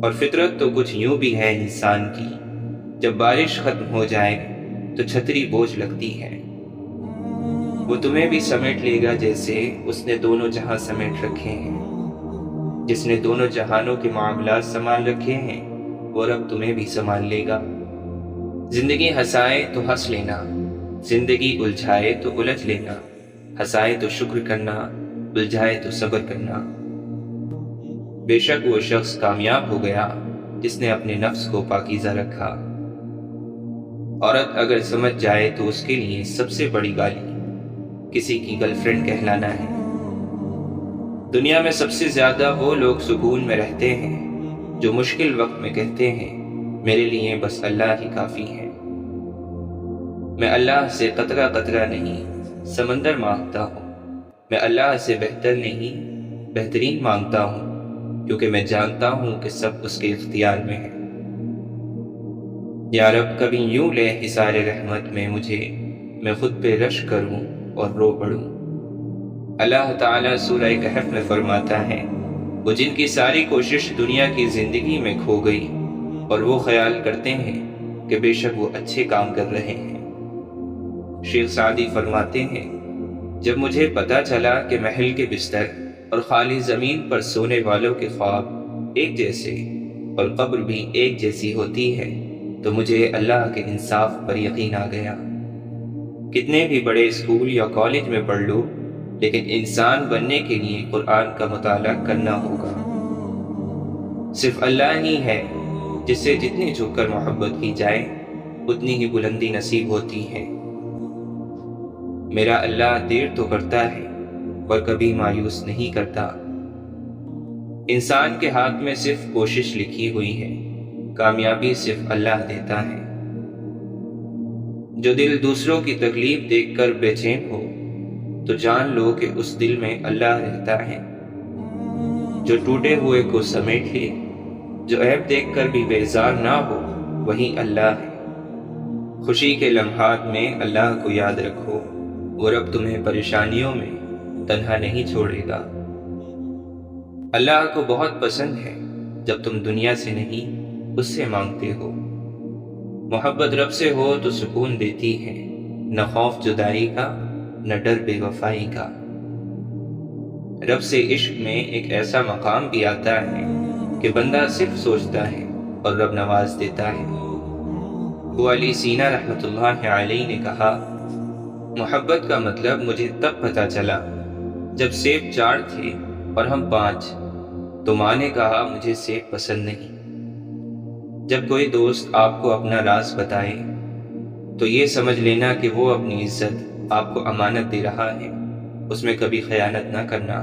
[SPEAKER 1] اور فطرت تو کچھ یوں بھی ہے انسان کی، جب بارش ختم ہو جائے تو چھتری بوجھ لگتی ہے۔ وہ تمہیں بھی سمیٹ لے گا جیسے اس نے دونوں جہاں سمیٹ رکھے ہیں۔ جس نے دونوں جہانوں کے معاملات سنبھال رکھے ہیں وہ رب تمہیں بھی سنبھال لے گا۔ زندگی ہنسائے تو ہنس لینا، زندگی الجھائے تو الجھ لینا، ہنسائے تو شکر کرنا، الجھائے تو صبر کرنا۔ بے شک وہ شخص کامیاب ہو گیا جس نے اپنے نفس کو پاکیزہ رکھا۔ عورت اگر سمجھ جائے تو اس کے لیے سب سے بڑی گالی کسی کی گرل فرینڈ کہلانا ہے۔ دنیا میں سب سے زیادہ وہ لوگ سکون میں رہتے ہیں جو مشکل وقت میں کہتے ہیں میرے لیے بس اللہ ہی کافی ہے۔ میں اللہ سے قطرہ قطرہ نہیں سمندر مانگتا ہوں، میں اللہ سے بہتر نہیں بہترین مانگتا ہوں، کیونکہ میں جانتا ہوں کہ سب اس کے اختیار میں ہے۔ یا رب کبھی یوں لے حصار رحمت میں مجھے، میں خود پہ رشک کروں اور رو پڑوں۔ اللہ تعالیٰ سورہ کہف میں فرماتا ہے، وہ جن کی ساری کوشش دنیا کی زندگی میں کھو گئی اور وہ خیال کرتے ہیں کہ بے شک وہ اچھے کام کر رہے ہیں۔ شیخ سعدی فرماتے ہیں، جب مجھے پتا چلا کہ محل کے بستر اور خالی زمین پر سونے والوں کے خواب ایک جیسے اور قبر بھی ایک جیسی ہوتی ہے تو مجھے اللہ کے انصاف پر یقین آ گیا۔ کتنے بھی بڑے اسکول یا کالج میں پڑھ لو، لیکن انسان بننے کے لیے قرآن کا مطالعہ کرنا ہوگا۔ صرف اللہ ہی ہے جس سے جتنی جھک کر محبت کی جائے اتنی ہی بلندی نصیب ہوتی ہے۔ میرا اللہ دیر تو کرتا ہے پر کبھی مایوس نہیں کرتا۔ انسان کے ہاتھ میں صرف کوشش لکھی ہوئی ہے، کامیابی صرف اللہ دیتا ہے۔ جو دل دوسروں کی تکلیف دیکھ کر بے چین ہو تو جان لو کہ اس دل میں اللہ رہتا ہے۔ جو ٹوٹے ہوئے کو سمیٹ لے، جو عیب دیکھ کر بھی بیزار نہ ہو، وہی اللہ ہے۔ خوشی کے لمحات میں اللہ کو یاد رکھو، وہ رب تمہیں پریشانیوں میں تنہا نہیں چھوڑے گا۔ اللہ کو بہت پسند ہے جب تم دنیا سے نہیں اس سے مانگتے ہو۔ محبت رب سے ہو تو سکون دیتی ہے، نہ خوف جدائی کا نہ ڈر بے وفائی کا۔ رب سے عشق میں ایک ایسا مقام بھی آتا ہے کہ بندہ صرف سوچتا ہے اور رب نواز دیتا ہے۔ ابو علی سینا رحمۃ اللہ علیہ نے کہا، محبت کا مطلب مجھے تب پتہ چلا جب سیب 4 تھے اور ہم 5، تو ماں نے کہا مجھے سیب پسند نہیں۔ جب کوئی دوست آپ کو اپنا راز بتائے تو یہ سمجھ لینا کہ وہ اپنی عزت آپ کو امانت دے رہا ہے، اس میں کبھی خیانت نہ کرنا۔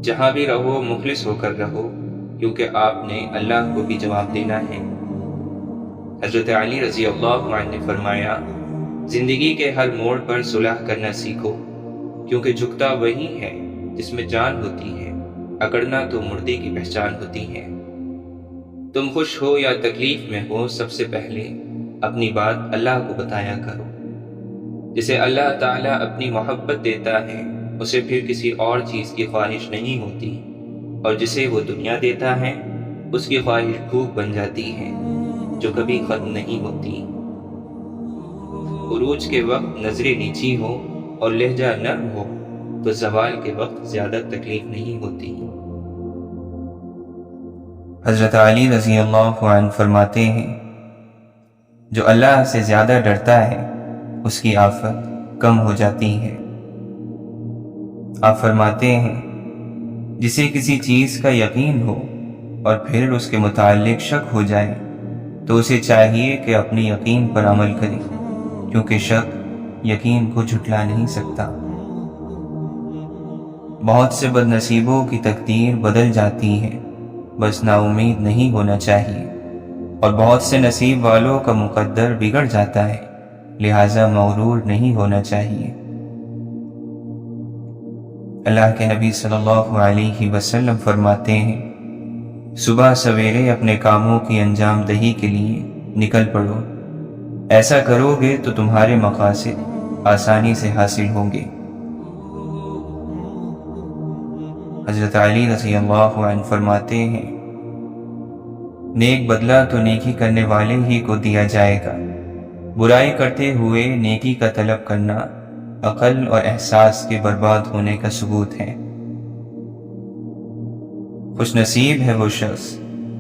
[SPEAKER 1] جہاں بھی رہو مخلص ہو کر رہو، کیونکہ آپ نے اللہ کو بھی جواب دینا ہے۔ حضرت علی رضی اللہ عنہ نے فرمایا، زندگی کے ہر موڑ پر صلح کرنا سیکھو، کیونکہ جھکتا وہی ہے جس میں جان ہوتی ہے، اکڑنا تو مردے کی پہچان ہوتی ہے۔ تم خوش ہو یا تکلیف میں ہو، سب سے پہلے اپنی بات اللہ کو بتایا کرو۔ جسے اللہ تعالیٰ اپنی محبت دیتا ہے اسے پھر کسی اور چیز کی خواہش نہیں ہوتی، اور جسے وہ دنیا دیتا ہے اس کی خواہش بھوک بن جاتی ہے جو کبھی ختم نہیں ہوتی۔ عروج کے وقت نظریں نیچی ہو اور لہجہ نرم ہو تو زوال کے وقت زیادہ تکلیف نہیں ہوتی۔ حضرت علی رضی اللہ عنہ فرماتے ہیں، جو اللہ سے زیادہ ڈرتا ہے اس کی آفت کم ہو جاتی ہے۔ آپ فرماتے ہیں، جسے کسی چیز کا یقین ہو اور پھر اس کے متعلق شک ہو جائے تو اسے چاہیے کہ اپنے یقین پر عمل کرے، کیونکہ شک یقین کو جھٹلا نہیں سکتا۔ بہت سے بد نصیبوں کی تقدیر بدل جاتی ہے، بس نا امید نہیں ہونا چاہیے، اور بہت سے نصیب والوں کا مقدر بگڑ جاتا ہے، لہٰذا مغرور نہیں ہونا چاہیے۔ اللہ کے نبی صلی اللہ علیہ وسلم فرماتے ہیں، صبح سویرے اپنے کاموں کی انجام دہی کے لیے نکل پڑو، ایسا کرو گے تو تمہارے مقاصد آسانی سے حاصل ہوں گے۔ حضرت علی رضی اللہ عنہ فرماتے ہیں، نیک بدلہ تو نیکی کرنے والے ہی کو دیا جائے گا، برائی کرتے ہوئے نیکی کا طلب کرنا عقل اور احساس کے برباد ہونے کا ثبوت ہے۔ خوش نصیب ہے وہ شخص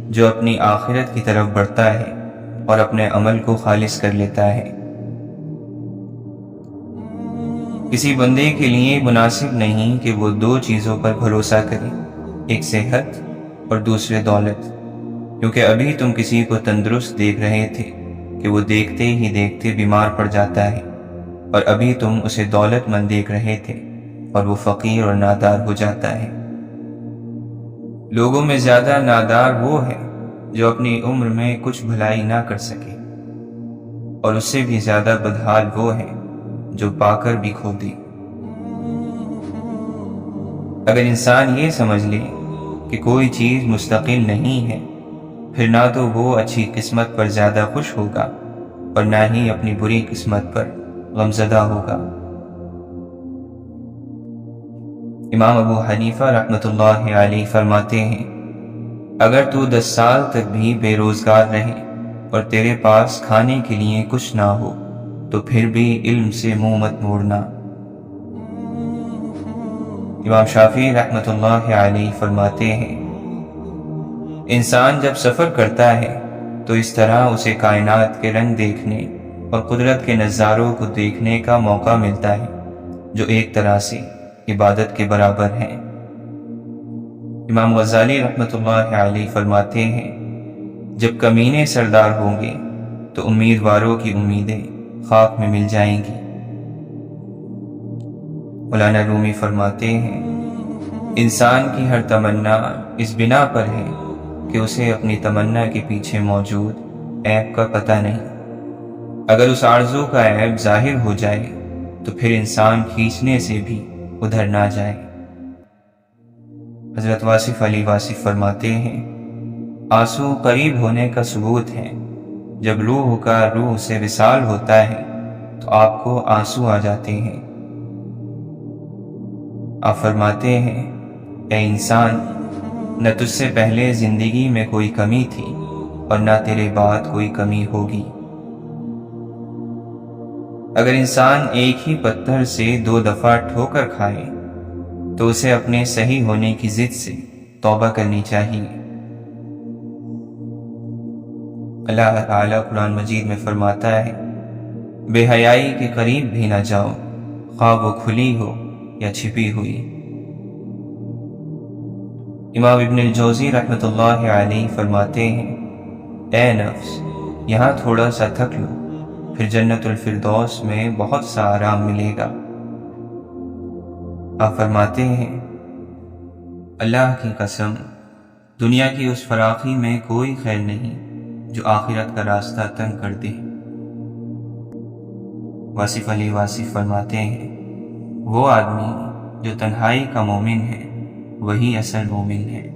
[SPEAKER 1] جو اپنی آخرت کی طرف بڑھتا ہے اور اپنے عمل کو خالص کر لیتا ہے۔ کسی بندے کے لیے مناسب نہیں کہ وہ دو چیزوں پر بھروسہ کرے، ایک صحت اور دوسرے دولت، کیونکہ ابھی تم کسی کو تندرست دیکھ رہے تھے کہ وہ دیکھتے ہی دیکھتے بیمار پڑ جاتا ہے، اور ابھی تم اسے دولت مند دیکھ رہے تھے اور وہ فقیر اور نادار ہو جاتا ہے۔ لوگوں میں زیادہ نادار وہ ہے جو اپنی عمر میں کچھ بھلائی نہ کر سکے، اور اس سے بھی زیادہ بدحال وہ ہے جو پا کر بھی کھو دے۔ اگر انسان یہ سمجھ لے کہ کوئی چیز مستقل نہیں ہے، پھر نہ تو وہ اچھی قسمت پر زیادہ خوش ہوگا اور نہ ہی اپنی بری قسمت پر غمزدہ ہوگا۔ امام ابو حنیفہ رحمۃ اللہ علیہ فرماتے ہیں، اگر تو 10 سال تک بھی بے روزگار رہے اور تیرے پاس کھانے کے لیے کچھ نہ ہو تو پھر بھی علم سے منہ مت موڑنا۔ امام شافعی رحمۃ اللہ علیہ فرماتے ہیں، انسان جب سفر کرتا ہے تو اس طرح اسے کائنات کے رنگ دیکھنے اور قدرت کے نظاروں کو دیکھنے کا موقع ملتا ہے جو ایک طرح سے عبادت کے برابر ہیں۔ امام غزالی رحمۃ اللہ علیہ فرماتے ہیں، جب کمینے سردار ہوں گے تو امیدواروں کی امیدیں خاک میں مل جائیں گی۔ مولانا رومی فرماتے ہیں، انسان کی ہر تمنا اس بنا پر ہے کہ اسے اپنی تمنا کے پیچھے موجود عیب کا پتہ نہیں۔ اگر اس آرزو کا عیب ظاہر ہو جائے تو پھر انسان کھینچنے سے بھی ادھر نہ جائے۔ حضرت واصف علی واصف فرماتے ہیں، آنسو قریب ہونے کا ثبوت ہے، جب روح کا روح سے وصال ہوتا ہے تو آپ کو آنسو آ جاتے ہیں۔ آپ فرماتے ہیں، اے انسان، نہ تجھ سے پہلے زندگی میں کوئی کمی تھی اور نہ تیرے بعد کوئی کمی ہوگی۔ اگر انسان ایک ہی پتھر سے 2 دفعہ ٹھوکر کھائے تو اسے اپنے صحیح ہونے کی ضد سے توبہ کرنی چاہیے۔ اللہ تعالیٰ قرآن مجید میں فرماتا ہے، بے حیائی کے قریب بھی نہ جاؤ، خواہ وہ کھلی ہو یا چھپی ہوئی۔ امام ابن الجوزی رحمۃ اللہ علیہ فرماتے ہیں، اے نفس، یہاں تھوڑا سا تھک لو، پھر جنت الفردوس میں بہت سا آرام ملے گا۔ آپ فرماتے ہیں، اللہ کی قسم، دنیا کی اس فراخی میں کوئی خیر نہیں جو آخرت کا راستہ تنگ کر دے۔ واصف علی واصف فرماتے ہیں، وہ آدمی جو تنہائی کا مومن ہے وہی اصل مومن ہے۔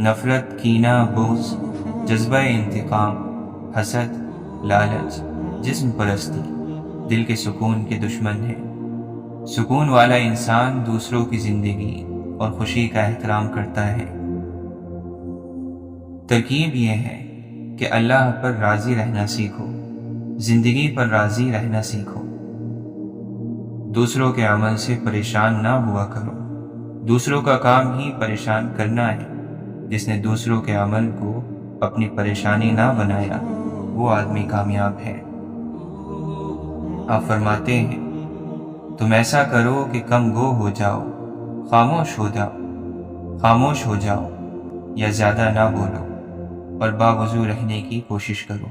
[SPEAKER 1] نفرت، کینہ، بغض، جذبہ انتقام، حسد، لالچ، جسم پرستی دل کے سکون کے دشمن ہے۔ سکون والا انسان دوسروں کی زندگی اور خوشی کا احترام کرتا ہے۔ ترکیب یہ ہے کہ اللہ پر راضی رہنا سیکھو، زندگی پر راضی رہنا سیکھو۔ دوسروں کے عمل سے پریشان نہ ہوا کرو، دوسروں کا کام ہی پریشان کرنا ہے۔ جس نے دوسروں کے عمل کو اپنی پریشانی نہ بنایا وہ آدمی کامیاب ہے۔ آپ فرماتے ہیں، تم ایسا کرو کہ کم گو ہو جاؤ، خاموش ہو جاؤ یا زیادہ نہ بولو، اور باوضو رہنے کی کوشش کرو۔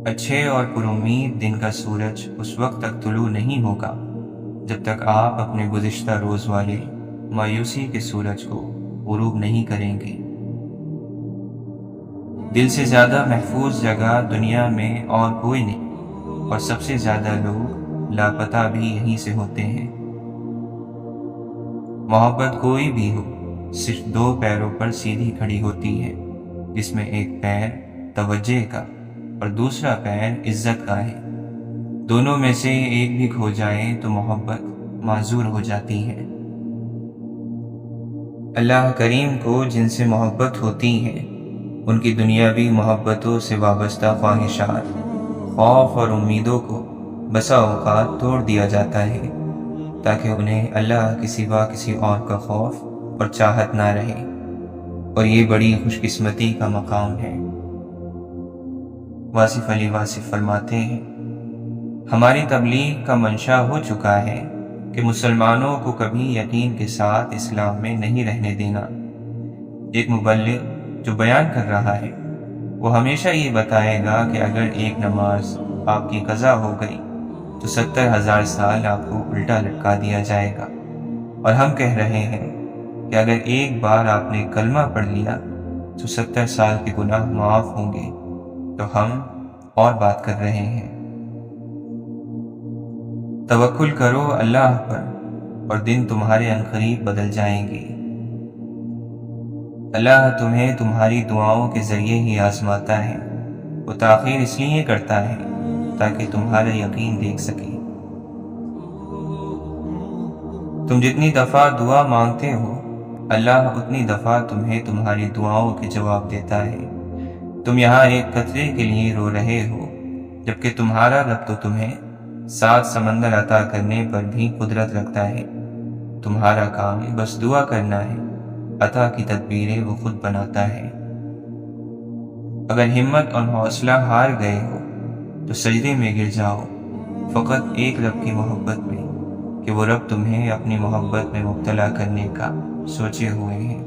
[SPEAKER 1] اچھے اور پر امید دن کا سورج اس وقت تک طلوع نہیں ہوگا جب تک آپ اپنے گزشتہ روز والے مایوسی کے سورج کو غروب نہیں کریں گے۔ دل سے زیادہ محفوظ جگہ دنیا میں اور کوئی نہیں، اور سب سے زیادہ لوگ لاپتہ بھی یہیں سے ہوتے ہیں۔ محبت کوئی بھی ہو صرف 2 پیروں پر سیدھی کھڑی ہوتی ہے، جس میں ایک پیر توجہ کا اور دوسرا پیر عزت کا ہے۔ دونوں میں سے ایک بھی کھو جائے تو محبت معذور ہو جاتی ہے۔ اللہ کریم کو جن سے محبت ہوتی ہے ان کی دنیاوی محبتوں سے وابستہ خواہشات، خوف اور امیدوں کو بسا اوقات توڑ دیا جاتا ہے تاکہ انہیں اللہ کے سوا کسی اور کا خوف اور چاہت نہ رہے، اور یہ بڑی خوش قسمتی کا مقام ہے۔ واصف علی واصف فرماتے ہیں، ہماری تبلیغ کا منشا ہو چکا ہے کہ مسلمانوں کو کبھی یقین کے ساتھ اسلام میں نہیں رہنے دینا۔ ایک مبلغ جو بیان کر رہا ہے وہ ہمیشہ یہ بتائے گا کہ اگر ایک نماز آپ کی قضا ہو گئی تو 70,000 سال آپ کو الٹا لٹکا دیا جائے گا، اور ہم کہہ رہے ہیں کہ اگر ایک بار آپ نے کلمہ پڑھ لیا تو 70 سال کے گناہ معاف ہوں گے، تو ہم اور بات کر رہے ہیں۔ توکل کرو اللہ پر اور دن تمہارے عنقریب بدل جائیں گے۔ اللہ تمہیں تمہاری دعاؤں کے ذریعے ہی آزماتا ہے، وہ تاخیر اس لیے کرتا ہے تاکہ تمہارا یقین دیکھ سکے۔ تم جتنی دفعہ دعا مانگتے ہو اللہ اتنی دفعہ تمہیں تمہاری دعاؤں کے جواب دیتا ہے۔ تم یہاں ایک قطرے کے لیے رو رہے ہو جبکہ تمہارا رب تو تمہیں 7 سمندر عطا کرنے پر بھی قدرت رکھتا ہے۔ تمہارا کام بس دعا کرنا ہے، عطا کی تدبیریں وہ خود بناتا ہے۔ اگر ہمت اور حوصلہ ہار گئے ہو تو سجدے میں گر جاؤ، فقط ایک رب کی محبت میں کہ وہ رب تمہیں اپنی محبت میں مبتلا کرنے کا سوچے ہوئے ہیں۔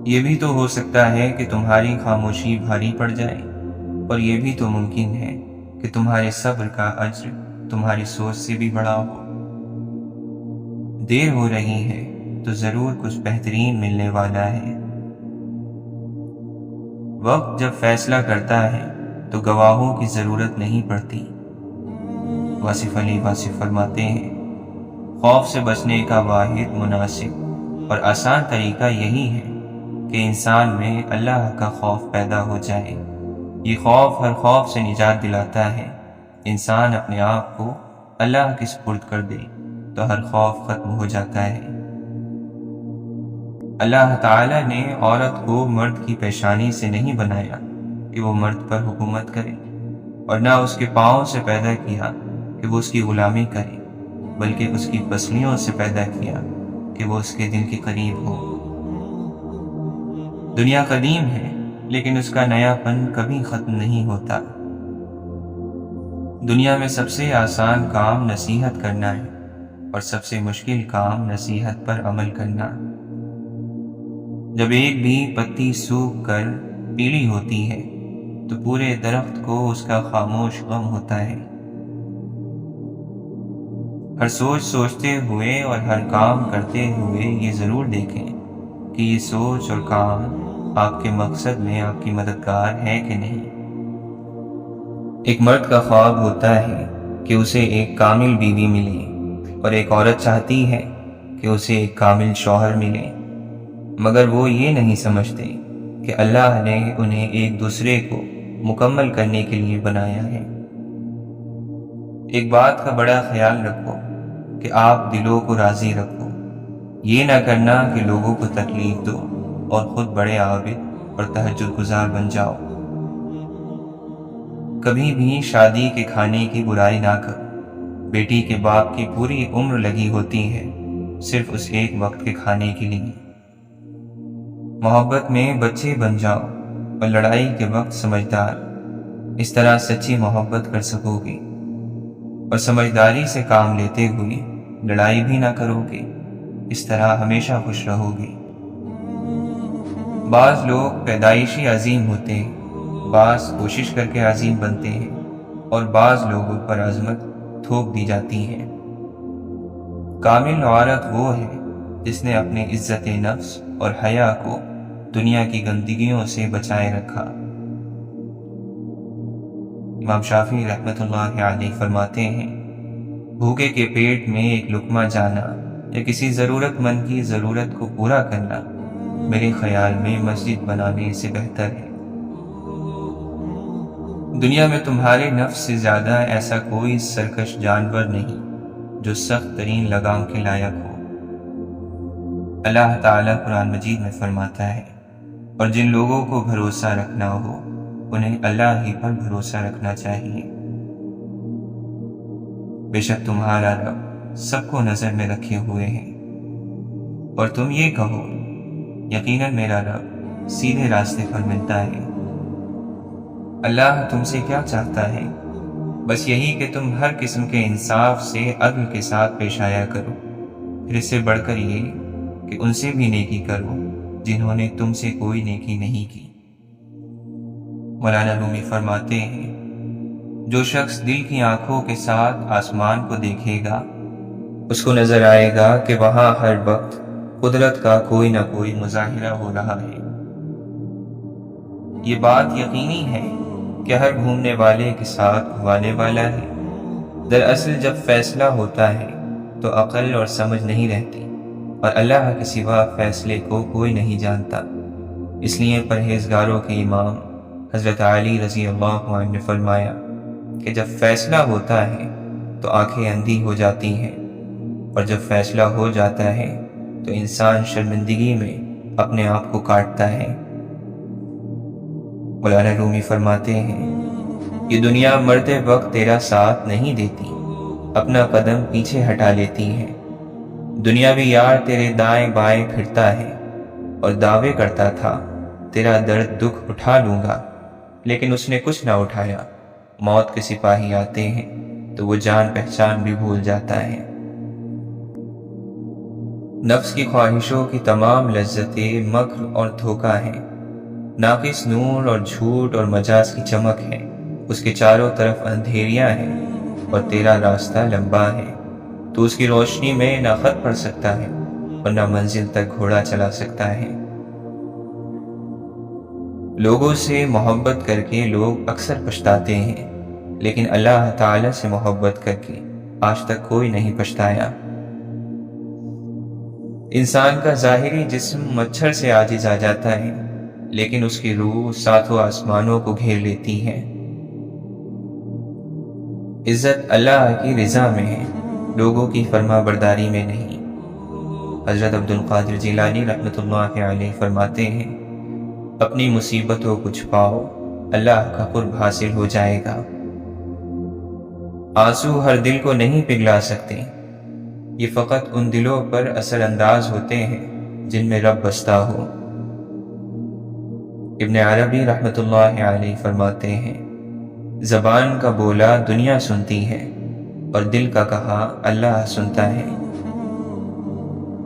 [SPEAKER 1] یہ بھی تو ہو سکتا ہے کہ تمہاری خاموشی بھاری پڑ جائے، اور یہ بھی تو ممکن ہے کہ تمہارے صبر کا اجر تمہاری سوچ سے بھی بڑا ہو۔ دیر ہو رہی ہے تو ضرور کچھ بہترین ملنے والا ہے۔ وقت جب فیصلہ کرتا ہے تو گواہوں کی ضرورت نہیں پڑتی۔ واصف علی واصف فرماتے ہیں، خوف سے بچنے کا واحد مناسب اور آسان طریقہ یہی ہے کہ انسان میں اللہ کا خوف پیدا ہو جائے۔ یہ خوف ہر خوف سے نجات دلاتا ہے۔ انسان اپنے آپ کو اللہ کے سپرد کر دے تو ہر خوف ختم ہو جاتا ہے۔ اللہ تعالیٰ نے عورت کو مرد کی پیشانی سے نہیں بنایا کہ وہ مرد پر حکومت کرے، اور نہ اس کے پاؤں سے پیدا کیا کہ وہ اس کی غلامی کرے، بلکہ اس کی پسلیوں سے پیدا کیا کہ وہ اس کے دل کے قریب ہو۔ دنیا قدیم ہے لیکن اس کا نیا پن کبھی ختم نہیں ہوتا۔ دنیا میں سب سے آسان کام نصیحت کرنا ہے اور سب سے مشکل کام نصیحت پر عمل کرنا۔ جب ایک بھی پتی سوکھ کر پیلی ہوتی ہے تو پورے درخت کو اس کا خاموش غم ہوتا ہے۔ ہر سوچ سوچتے ہوئے اور ہر کام کرتے ہوئے یہ ضرور دیکھیں کہ یہ سوچ اور کام آپ کے مقصد میں آپ کی مددگار ہے کہ نہیں۔ ایک مرد کا خواب ہوتا ہے کہ اسے ایک کامل بیوی ملے، اور ایک عورت چاہتی ہے کہ اسے ایک کامل شوہر ملے، مگر وہ یہ نہیں سمجھتے کہ اللہ نے انہیں ایک دوسرے کو مکمل کرنے کے لیے بنایا ہے۔ ایک بات کا بڑا خیال رکھو کہ آپ دلوں کو راضی رکھو، یہ نہ کرنا کہ لوگوں کو تکلیف دو اور خود بڑے عابد اور تہجد گزار بن جاؤ۔ کبھی بھی شادی کے کھانے کی برائی نہ کرو۔ بیٹی کے باپ کی پوری عمر لگی ہوتی ہے صرف اس ایک وقت کے کھانے کے لیے۔ محبت میں بچے بن جاؤ اور لڑائی کے وقت سمجھدار، اس طرح سچی محبت کر سکو گے، اور سمجھداری سے کام لیتے ہوئے لڑائی بھی نہ کرو گے، اس طرح ہمیشہ خوش رہو گے۔ بعض لوگ پیدائشی عظیم ہوتے ہیں، بعض کوشش کر کے عظیم بنتے ہیں، اور بعض لوگوں پر عظمت تھوپ دی جاتی ہے۔ کامل عورت وہ ہے جس نے اپنے عزت نفس اور حیا کو دنیا کی گندگیوں سے بچائے رکھا۔ امام شافعی رحمۃ اللہ علیہ فرماتے ہیں، بھوکے کے پیٹ میں ایک لقمہ جانا یا کسی ضرورت مند کی ضرورت کو پورا کرنا میرے خیال میں مسجد بنانے سے بہتر ہے۔ دنیا میں تمہارے نفس سے زیادہ ایسا کوئی سرکش جانور نہیں جو سخت ترین لگام کے لائق ہو۔ اللہ تعالیٰ قرآن مجید میں فرماتا ہے، اور جن لوگوں کو بھروسہ رکھنا ہو انہیں اللہ ہی پر بھروسہ رکھنا چاہیے۔ بے شک تمہارا رب سب کو نظر میں رکھے ہوئے ہیں، اور تم یہ کہو یقیناً میرا رب سیدھے راستے پر ملتا ہے۔ اللہ تم سے کیا چاہتا ہے؟ بس یہی کہ تم ہر قسم کے انصاف سے عدل کے ساتھ پیش آیا کرو، پھر اس سے بڑھ کر یہ کہ ان سے بھی نیکی کرو جنہوں نے تم سے کوئی نیکی نہیں کی۔ مولانا رومی فرماتے ہیں، جو شخص دل کی آنکھوں کے ساتھ آسمان کو دیکھے گا اس کو نظر آئے گا کہ وہاں ہر وقت قدرت کا کوئی نہ کوئی مظاہرہ ہو رہا ہے۔ یہ بات یقینی ہے کہ ہر گھومنے والے کے ساتھ گھوانے والا ہے۔ دراصل جب فیصلہ ہوتا ہے تو عقل اور سمجھ نہیں رہتی، اور اللہ کے سوا فیصلے کو کوئی نہیں جانتا۔ اس لیے پرہیزگاروں کے امام حضرت علی رضی اللہ عنہ نے فرمایا کہ جب فیصلہ ہوتا ہے تو آنکھیں اندھی ہو جاتی ہیں، اور جب فیصلہ ہو جاتا ہے تو انسان شرمندگی میں اپنے آپ کو کاٹتا ہے۔ مولانا رومی فرماتے ہیں، یہ دنیا مرتے وقت تیرا ساتھ نہیں دیتی، اپنا قدم پیچھے ہٹا لیتی ہے۔ دنیاوی یار تیرے دائیں بائیں پھرتا ہے اور دعوے کرتا تھا تیرا درد دکھ اٹھا لوں گا، لیکن اس نے کچھ نہ اٹھایا۔ موت کے سپاہی آتے ہیں تو وہ جان پہچان بھی بھول جاتا ہے۔ نفس کی خواہشوں کی تمام لذتیں مکر اور دھوکہ ہیں، ناقص نور اور جھوٹ اور مجاز کی چمک ہے۔ اس کے چاروں طرف اندھیریاں ہیں اور تیرا راستہ لمبا ہے۔ تو اس کی روشنی میں نہ خط پڑھ سکتا ہے اور نہ منزل تک گھوڑا چلا سکتا ہے۔ لوگوں سے محبت کر کے لوگ اکثر پچھتاتے ہیں، لیکن اللہ تعالی سے محبت کر کے آج تک کوئی نہیں پچھتایا۔ انسان کا ظاہری جسم مچھر سے عاجز آ جاتا ہے، لیکن اس کی روح ساتوں آسمانوں کو گھیر لیتی ہے۔ عزت اللہ کی رضا میں ہے، لوگوں کی فرما برداری میں نہیں۔ حضرت عبد القادر جیلانی رحمۃ اللہ علیہ فرماتے ہیں، اپنی مصیبتوں کو چھپاؤ، اللہ کا قرب حاصل ہو جائے گا۔ آنسو ہر دل کو نہیں پگھلا سکتے، یہ فقط ان دلوں پر اثر انداز ہوتے ہیں جن میں رب بستا ہو۔ ابن عربی رحمۃ اللہ علیہ فرماتے ہیں، زبان کا بولا دنیا سنتی ہے اور دل کا کہا اللہ سنتا ہے۔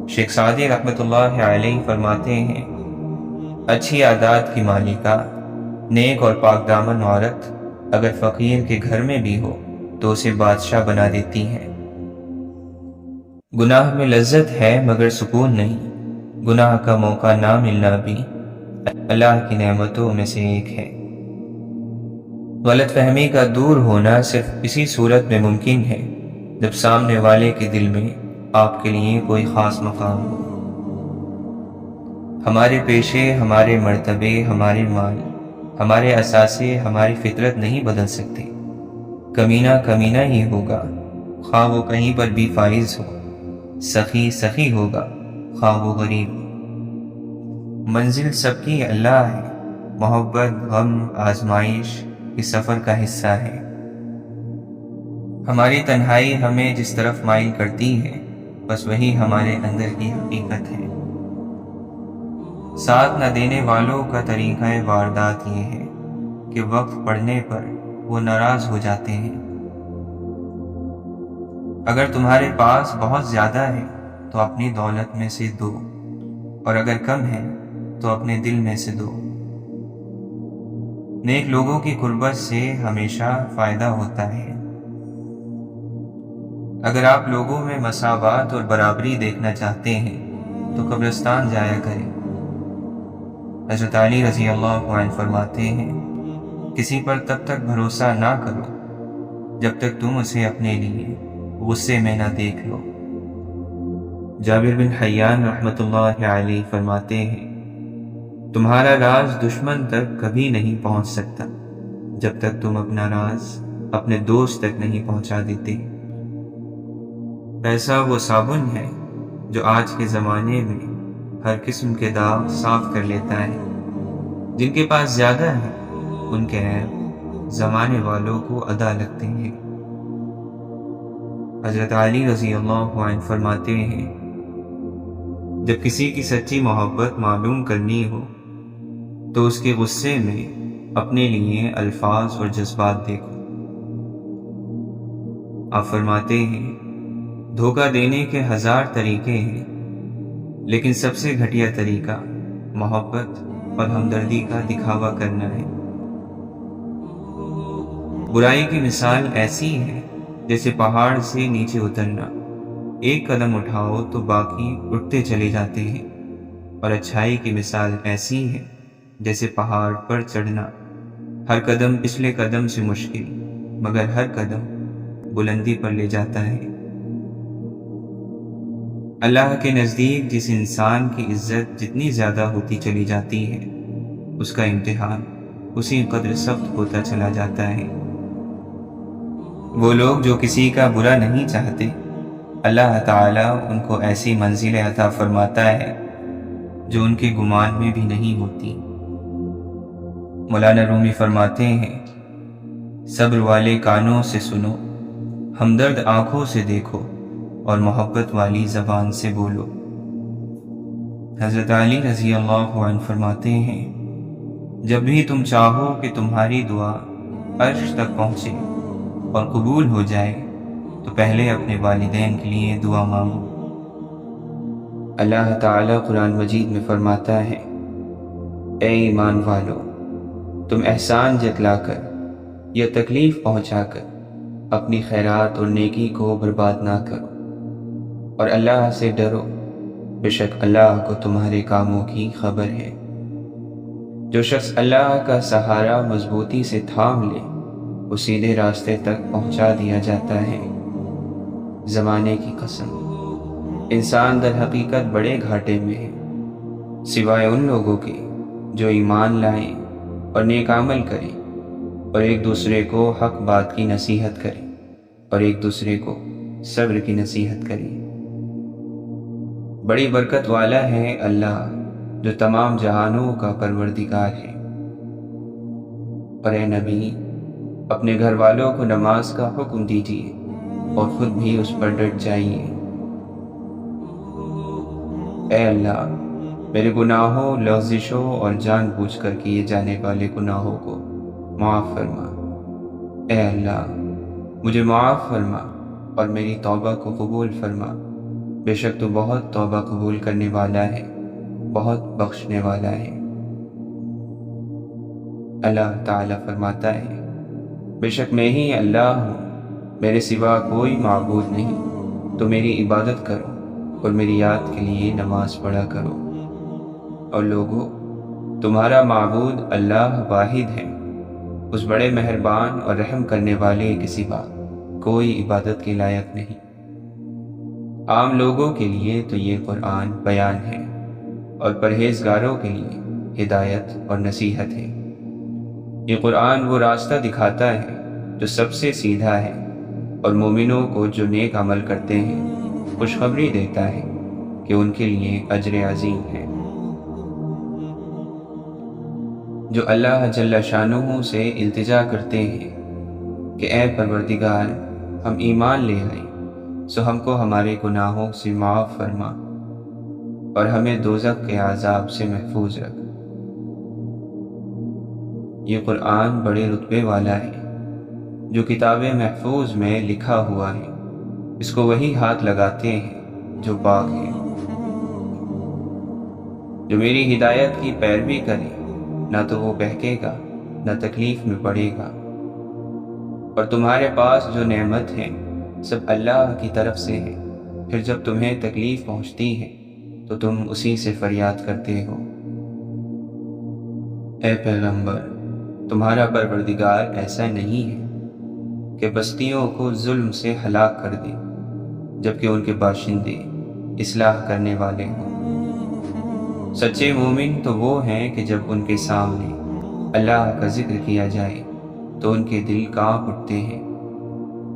[SPEAKER 1] شیخ سعدی رحمۃ اللہ علیہ فرماتے ہیں، اچھی عادات کی مالکہ، نیک اور پاک دامن عورت اگر فقیر کے گھر میں بھی ہو تو اسے بادشاہ بنا دیتی ہے۔ گناہ میں لذت ہے مگر سکون نہیں، گناہ کا موقع نہ ملنا بھی اللہ کی نعمتوں میں سے ایک ہے۔ غلط فہمی کا دور ہونا صرف اسی صورت میں ممکن ہے جب سامنے والے کے دل میں آپ کے لیے کوئی خاص مقام ہو۔ ہمارے پیشے، ہمارے مرتبے، ہمارے مال، ہمارے اثاثے ہماری فطرت نہیں بدل سکتے۔ کمینہ کمینہ ہی ہوگا، خواہ وہ کہیں پر بھی فائز ہو، سخی سخی ہوگا، خواہ وہ غریب ہو۔ منزل سب کی اللہ ہے، محبت، غم، آزمائش اس سفر کا حصہ ہے۔ ہماری تنہائی ہمیں جس طرف مائل کرتی ہے بس وہی ہمارے اندر کی حقیقت ہے۔ ساتھ نہ دینے والوں کا طریقہ واردات یہ ہے کہ وقت پڑنے پر وہ ناراض ہو جاتے ہیں۔ اگر تمہارے پاس بہت زیادہ ہے تو اپنی دولت میں سے دو، اور اگر کم ہے تو اپنے دل میں سے دو۔ نیک لوگوں کی قربت سے ہمیشہ فائدہ ہوتا ہے۔ اگر آپ لوگوں میں مساوات اور برابری دیکھنا چاہتے ہیں تو قبرستان جایا کریں۔ حضرت علی رضی اللہ عنہ فرماتے ہیں، کسی پر تب تک بھروسہ نہ کرو جب تک تم اسے اپنے لیے غصے میں نہ دیکھ لو۔ جابر بن حیان رحمۃ اللہ علیہ فرماتے ہیں، تمہارا راز دشمن تک کبھی نہیں پہنچ سکتا جب تک تم اپنا راز اپنے دوست تک نہیں پہنچا دیتے۔ پیسہ وہ صابن ہے جو آج کے زمانے میں ہر قسم کے داغ صاف کر لیتا ہے۔ جن کے پاس زیادہ ہے ان کے عیب زمانے والوں کو ادا لگتے ہیں۔ حضرت علی رضی اللہ عنہ فرماتے ہیں، جب کسی کی سچی محبت معلوم کرنی ہو تو اس کے غصے میں اپنے لیے الفاظ اور جذبات دیکھو۔ آپ فرماتے ہیں، دھوکہ دینے کے 1000 طریقے ہیں، لیکن سب سے گھٹیا طریقہ محبت اور ہمدردی کا دکھاوا کرنا ہے۔ برائی کی مثال ایسی ہے جیسے پہاڑ سے نیچے اترنا، ایک قدم اٹھاؤ تو باقی اٹھتے چلے جاتے ہیں، اور اچھائی کی مثال ایسی ہے جیسے پہاڑ پر چڑھنا، ہر قدم پچھلے قدم سے مشکل مگر ہر قدم بلندی پر لے جاتا ہے۔ اللہ کے نزدیک جس انسان کی عزت جتنی زیادہ ہوتی چلی جاتی ہے، اس کا امتحان اسی قدر سخت ہوتا چلا جاتا ہے۔ وہ لوگ جو کسی کا برا نہیں چاہتے، اللہ تعالیٰ ان کو ایسی منزلیں عطا فرماتا ہے جو ان کے گمان میں بھی نہیں ہوتی۔ مولانا رومی فرماتے ہیں، صبر والے کانوں سے سنو، ہمدرد آنکھوں سے دیکھو، اور محبت والی زبان سے بولو۔ حضرت علی رضی اللہ عنہ فرماتے ہیں، جب بھی تم چاہو کہ تمہاری دعا عرش تک پہنچے اور قبول ہو جائے تو پہلے اپنے والدین کے لیے دعا مانگو۔ اللہ تعالیٰ قرآن مجید میں فرماتا ہے، اے ایمان والو، تم احسان جتلا کر یا تکلیف پہنچا کر اپنی خیرات اور نیکی کو برباد نہ کرو، اور اللہ سے ڈرو، بے شک اللہ کو تمہارے کاموں کی خبر ہے۔ جو شخص اللہ کا سہارا مضبوطی سے تھام لے، وہ سیدھے راستے تک پہنچا دیا جاتا ہے۔ زمانے کی قسم، انسان در حقیقت بڑے گھاٹے میں ہے، سوائے ان لوگوں کے جو ایمان لائیں اور نیک عمل کریں، اور ایک دوسرے کو حق بات کی نصیحت کریں، اور ایک دوسرے کو صبر کی نصیحت کریں۔ بڑی برکت والا ہے اللہ جو تمام جہانوں کا پروردگار ہے۔ اور اے نبی، اپنے گھر والوں کو نماز کا حکم دیجیے اور خود بھی اس پر ڈٹ جائیے۔ اے اللہ، میرے گناہوں، لغزشوں اور جان بوجھ کر کیے جانے والے گناہوں کو معاف فرما۔ اے اللہ، مجھے معاف فرما اور میری توبہ کو قبول فرما، بے شک تو بہت توبہ قبول کرنے والا ہے، بہت بخشنے والا ہے۔ اللہ تعالیٰ فرماتا ہے، بے شک میں ہی اللہ ہوں، میرے سوا کوئی معبود نہیں، تو میری عبادت کرو اور میری یاد کے لیے نماز پڑھا کرو۔ اور لوگو، تمہارا معبود اللہ واحد ہے، اس بڑے مہربان اور رحم کرنے والے کے سوا کوئی عبادت کے لائق نہیں۔ عام لوگوں کے لیے تو یہ قرآن بیان ہے، اور پرہیزگاروں کے لیے ہدایت اور نصیحت ہے۔ یہ قرآن وہ راستہ دکھاتا ہے جو سب سے سیدھا ہے، اور مومنوں کو جو نیک عمل کرتے ہیں خوشخبری دیتا ہے کہ ان کے لیے اجر عظیم ہے۔ جو اللہ جل شانہ سے التجا کرتے ہیں کہ اے پروردگار، ہم ایمان لے آئے، سو ہم کو ہمارے گناہوں سے معاف فرما اور ہمیں دوزخ کے عذاب سے محفوظ رکھ۔ یہ قرآن بڑے رتبے والا ہے، جو کتاب محفوظ میں لکھا ہوا ہے، اس کو وہی ہاتھ لگاتے ہیں جو پاک ہے۔ جو میری ہدایت کی پیروی کرے، نہ تو وہ بہکے گا نہ تکلیف میں پڑے گا۔ اور تمہارے پاس جو نعمت ہے سب اللہ کی طرف سے ہے، پھر جب تمہیں تکلیف پہنچتی ہے تو تم اسی سے فریاد کرتے ہو۔ اے پیغمبر، تمہارا پروردگار ایسا نہیں ہے کہ بستیوں کو ظلم سے ہلاک کر دے جبکہ ان کے باشندے اصلاح کرنے والے ہوں۔ سچے مومن تو وہ ہیں کہ جب ان کے سامنے اللہ کا ذکر کیا جائے تو ان کے دل کانپ اٹھتے ہیں،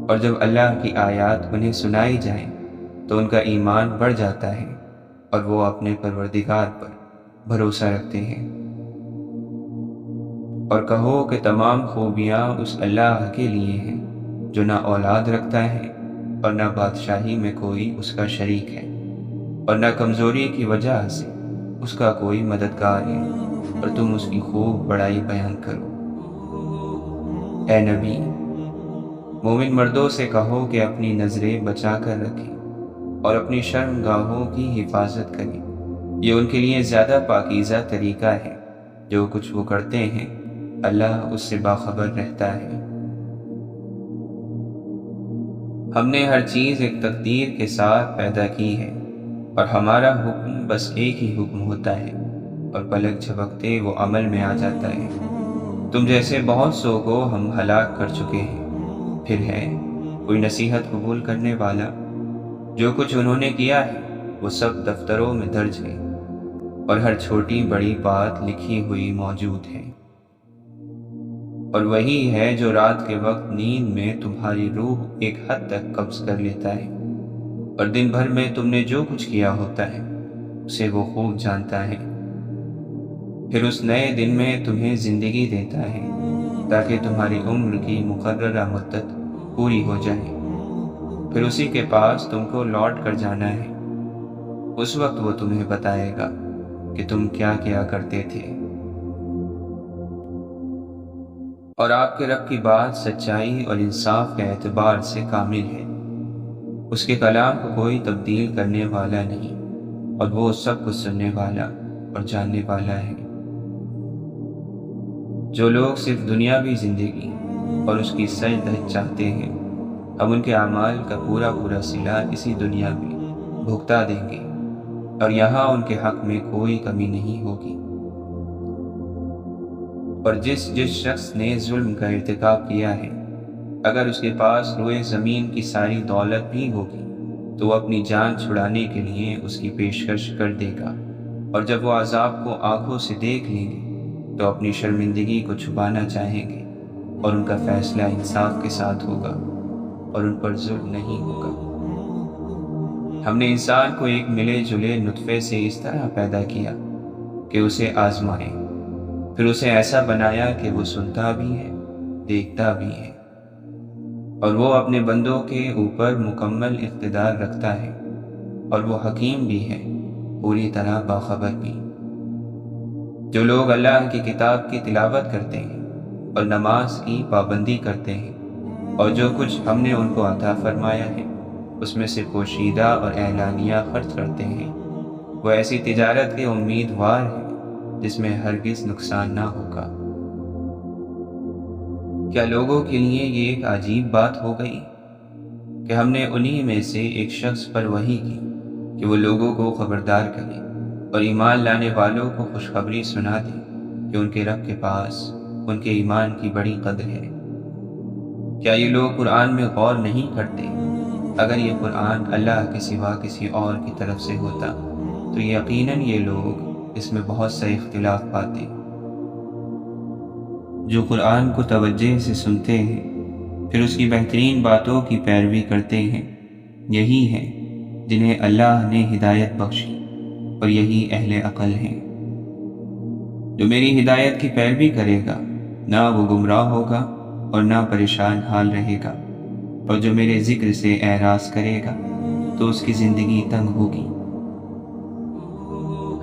[SPEAKER 1] اور جب اللہ کی آیات انہیں سنائی جائیں تو ان کا ایمان بڑھ جاتا ہے اور وہ اپنے پروردگار پر بھروسہ رکھتے ہیں۔ اور کہو کہ تمام خوبیاں اس اللہ کے لیے ہیں جو نہ اولاد رکھتا ہے اور نہ بادشاہی میں کوئی اس کا شریک ہے، اور نہ کمزوری کی وجہ سے اس کا کوئی مددگار ہے، اور تم اس کی خوب بڑائی بیان کرو۔ اے نبی، مومن مردوں سے کہو کہ اپنی نظریں بچا کر رکھیں اور اپنی شرمگاہوں کی حفاظت کریں، یہ ان کے لیے زیادہ پاکیزہ طریقہ ہے۔ جو کچھ وہ کرتے ہیں اللہ اس سے باخبر رہتا ہے۔ ہم نے ہر چیز ایک تقدیر کے ساتھ پیدا کی ہے، اور ہمارا حکم بس ایک ہی حکم ہوتا ہے، اور پلک جھپکتے وہ عمل میں آ جاتا ہے۔ تم جیسے بہت سو کو ہم ہلاک کر چکے ہیں، پھر ہے کوئی نصیحت قبول کرنے والا؟ جو کچھ انہوں نے کیا ہے وہ سب دفتروں میں درج ہے، اور ہر چھوٹی بڑی بات لکھی ہوئی موجود ہے۔ اور وہی ہے جو رات کے وقت نیند میں تمہاری روح ایک حد تک قبض کر لیتا ہے، اور دن بھر میں تم نے جو کچھ کیا ہوتا ہے اسے وہ خوب جانتا ہے۔ پھر اس نئے دن میں تمہیں زندگی دیتا ہے تاکہ تمہاری عمر کی مقررہ مدت پوری ہو جائے، پھر اسی کے پاس تم کو لوٹ کر جانا ہے۔ اس وقت وہ تمہیں بتائے گا کہ تم کیا کیا کرتے تھے۔ اور آپ کے رب کی بات سچائی اور انصاف کے اعتبار سے کامل ہے، اس کے کلام کو کوئی تبدیل کرنے والا نہیں، اور وہ سب کچھ سننے والا اور جاننے والا ہے۔ جو لوگ صرف دنیاوی زندگی اور اس کی سرد چاہتے ہیں، ہم ان کے اعمال کا پورا صلہ اسی دنیا میں بھگتا دیں گے، اور یہاں ان کے حق میں کوئی کمی نہیں ہوگی۔ اور جس شخص نے ظلم کا ارتکاب کیا ہے، اگر اس کے پاس روئے زمین کی ساری دولت بھی ہوگی تو وہ اپنی جان چھڑانے کے لیے اس کی پیشکش کر دے گا، اور جب وہ عذاب کو آنکھوں سے دیکھ لیں گے تو اپنی شرمندگی کو چھپانا چاہیں گے، اور ان کا فیصلہ انصاف کے ساتھ ہوگا اور ان پر ظلم نہیں ہوگا۔ ہم نے انسان کو ایک ملے جلے نطفے سے اس طرح پیدا کیا کہ اسے آزمائے، پھر اسے ایسا بنایا کہ وہ سنتا بھی ہے، دیکھتا بھی ہے، اور وہ اپنے بندوں کے اوپر مکمل اقتدار رکھتا ہے، اور وہ حکیم بھی ہے، پوری طرح باخبر بھی۔ جو لوگ اللہ کی کتاب کی تلاوت کرتے ہیں اور نماز کی پابندی کرتے ہیں، اور جو کچھ ہم نے ان کو عطا فرمایا ہے اس میں سے پوشیدہ اور اعلانیہ خرچ کرتے ہیں، وہ ایسی تجارت کے امیدوار ہیں جس میں ہرگز نقصان نہ ہوگا۔ کیا لوگوں کے لیے یہ ایک عجیب بات ہو گئی کہ ہم نے انہی میں سے ایک شخص پر وحی کی کہ وہ لوگوں کو خبردار کرے اور ایمان لانے والوں کو خوشخبری سنا دے کہ ان کے رب کے پاس ان کے ایمان کی بڑی قدر ہے۔ کیا یہ لوگ قرآن میں غور نہیں کرتے؟ اگر یہ قرآن اللہ کے سوا کسی اور کی طرف سے ہوتا تو یقیناً یہ لوگ اس میں بہت سا اختلاف پاتے۔ جو قرآن کو توجہ سے سنتے ہیں پھر اس کی بہترین باتوں کی پیروی کرتے ہیں، یہی ہیں جنہیں اللہ نے ہدایت بخشی، اور یہی اہل عقل ہیں۔ جو میری ہدایت کی پیروی کرے گا نہ وہ گمراہ ہوگا اور نہ پریشان حال رہے گا، اور جو میرے ذکر سے اعراض کرے گا تو اس کی زندگی تنگ ہوگی۔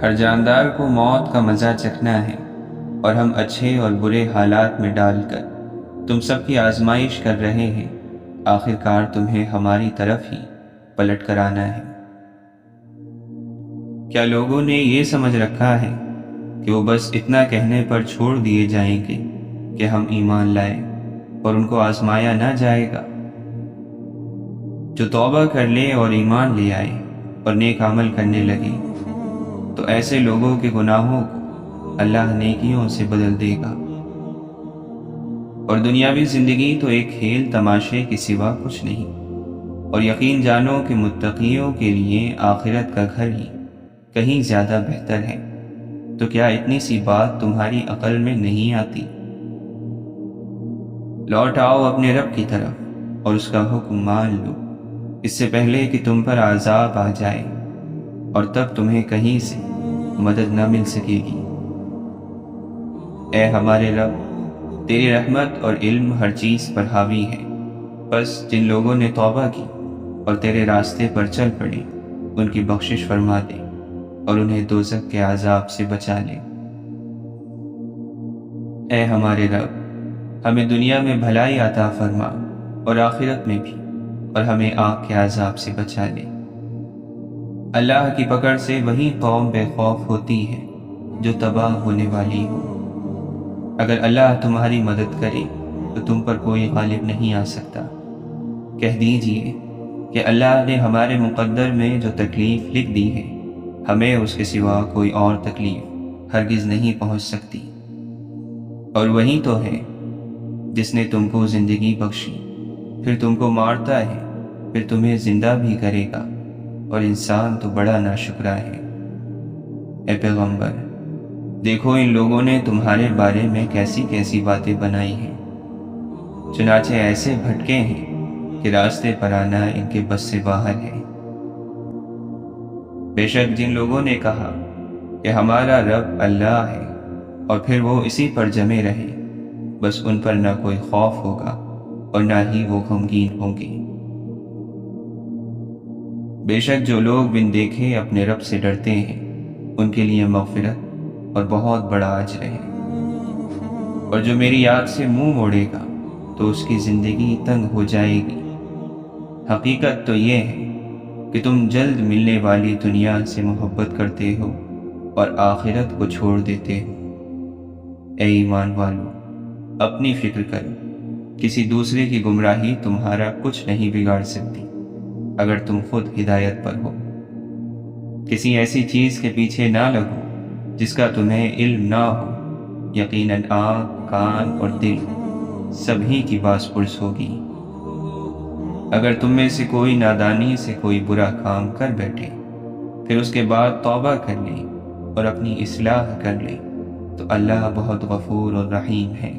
[SPEAKER 1] ہر جاندار کو موت کا مزہ چکھنا ہے، اور ہم اچھے اور برے حالات میں ڈال کر تم سب کی آزمائش کر رہے ہیں، آخر کار تمہیں ہماری طرف ہی پلٹ کر آنا ہے۔ کیا لوگوں نے یہ سمجھ رکھا ہے کہ وہ بس اتنا کہنے پر چھوڑ دیے جائیں گے کہ ہم ایمان لائے اور ان کو آزمایا نہ جائے گا؟ جو توبہ کر لے اور ایمان لے آئے اور نیک عمل کرنے لگے تو ایسے لوگوں کے گناہوں کو اللہ نیکیوں سے بدل دے گا، اور دنیاوی زندگی تو ایک کھیل تماشے کے سوا کچھ نہیں، اور یقین جانو کہ متقیوں کے لیے آخرت کا گھر ہی کہیں زیادہ بہتر ہے۔ تو کیا اتنی سی بات تمہاری عقل میں نہیں آتی؟ لوٹ آؤ اپنے رب کی طرف اور اس کا حکم مان لو، اس سے پہلے کہ تم پر عذاب آ جائے اور تب تمہیں کہیں سے مدد نہ مل سکے گی۔ اے ہمارے رب، تیری رحمت اور علم ہر چیز پر حاوی ہے، بس جن لوگوں نے توبہ کی اور تیرے راستے پر چل پڑے ان کی بخشش فرما دے اور انہیں دوزخ کے عذاب سے بچا لے۔ اے ہمارے رب، ہمیں دنیا میں بھلائی عطا فرما اور آخرت میں بھی، اور ہمیں آگ کے عذاب سے بچا لے۔ اللہ کی پکڑ سے وہی قوم بے خوف ہوتی ہے جو تباہ ہونے والی ہو۔ اگر اللہ تمہاری مدد کرے تو تم پر کوئی غالب نہیں آ سکتا۔ کہہ دیجئے کہ اللہ نے ہمارے مقدر میں جو تکلیف لکھ دی ہے، ہمیں اس کے سوا کوئی اور تکلیف ہرگز نہیں پہنچ سکتی۔ اور وہی تو ہے جس نے تم کو زندگی بخشی، پھر تم کو مارتا ہے، پھر تمہیں زندہ بھی کرے گا، اور انسان تو بڑا ناشکرا ہے۔ اے پیغمبر، دیکھو ان لوگوں نے تمہارے بارے میں کیسی کیسی باتیں بنائی ہیں، چنانچہ ایسے بھٹکے ہیں کہ راستے پر آنا ان کے بس سے باہر ہے۔ بے شک جن لوگوں نے کہا کہ ہمارا رب اللہ ہے اور پھر وہ اسی پر جمے رہے، بس ان پر نہ کوئی خوف ہوگا اور نہ ہی وہ غمگین ہوں گے۔ بے شک جو لوگ بن دیکھے اپنے رب سے ڈرتے ہیں ان کے لیے مغفرت اور بہت بڑا اجر ہے، اور جو میری یاد سے منہ موڑے گا تو اس کی زندگی تنگ ہو جائے گی۔ حقیقت تو یہ ہے کہ تم جلد ملنے والی دنیا سے محبت کرتے ہو اور آخرت کو چھوڑ دیتے ہو۔ اے ایمان والو، اپنی فکر کرو، کسی دوسرے کی گمراہی تمہارا کچھ نہیں بگاڑ سکتی اگر تم خود ہدایت پر ہو۔ کسی ایسی چیز کے پیچھے نہ لگو جس کا تمہیں علم نہ ہو، یقیناً آنکھ، کان اور دل سبھی کی باز پرس ہوگی۔ اگر تم میں سے کوئی نادانی سے کوئی برا کام کر بیٹھے، پھر اس کے بعد توبہ کر لے اور اپنی اصلاح کر لے تو اللہ بہت غفور اور رحیم ہے۔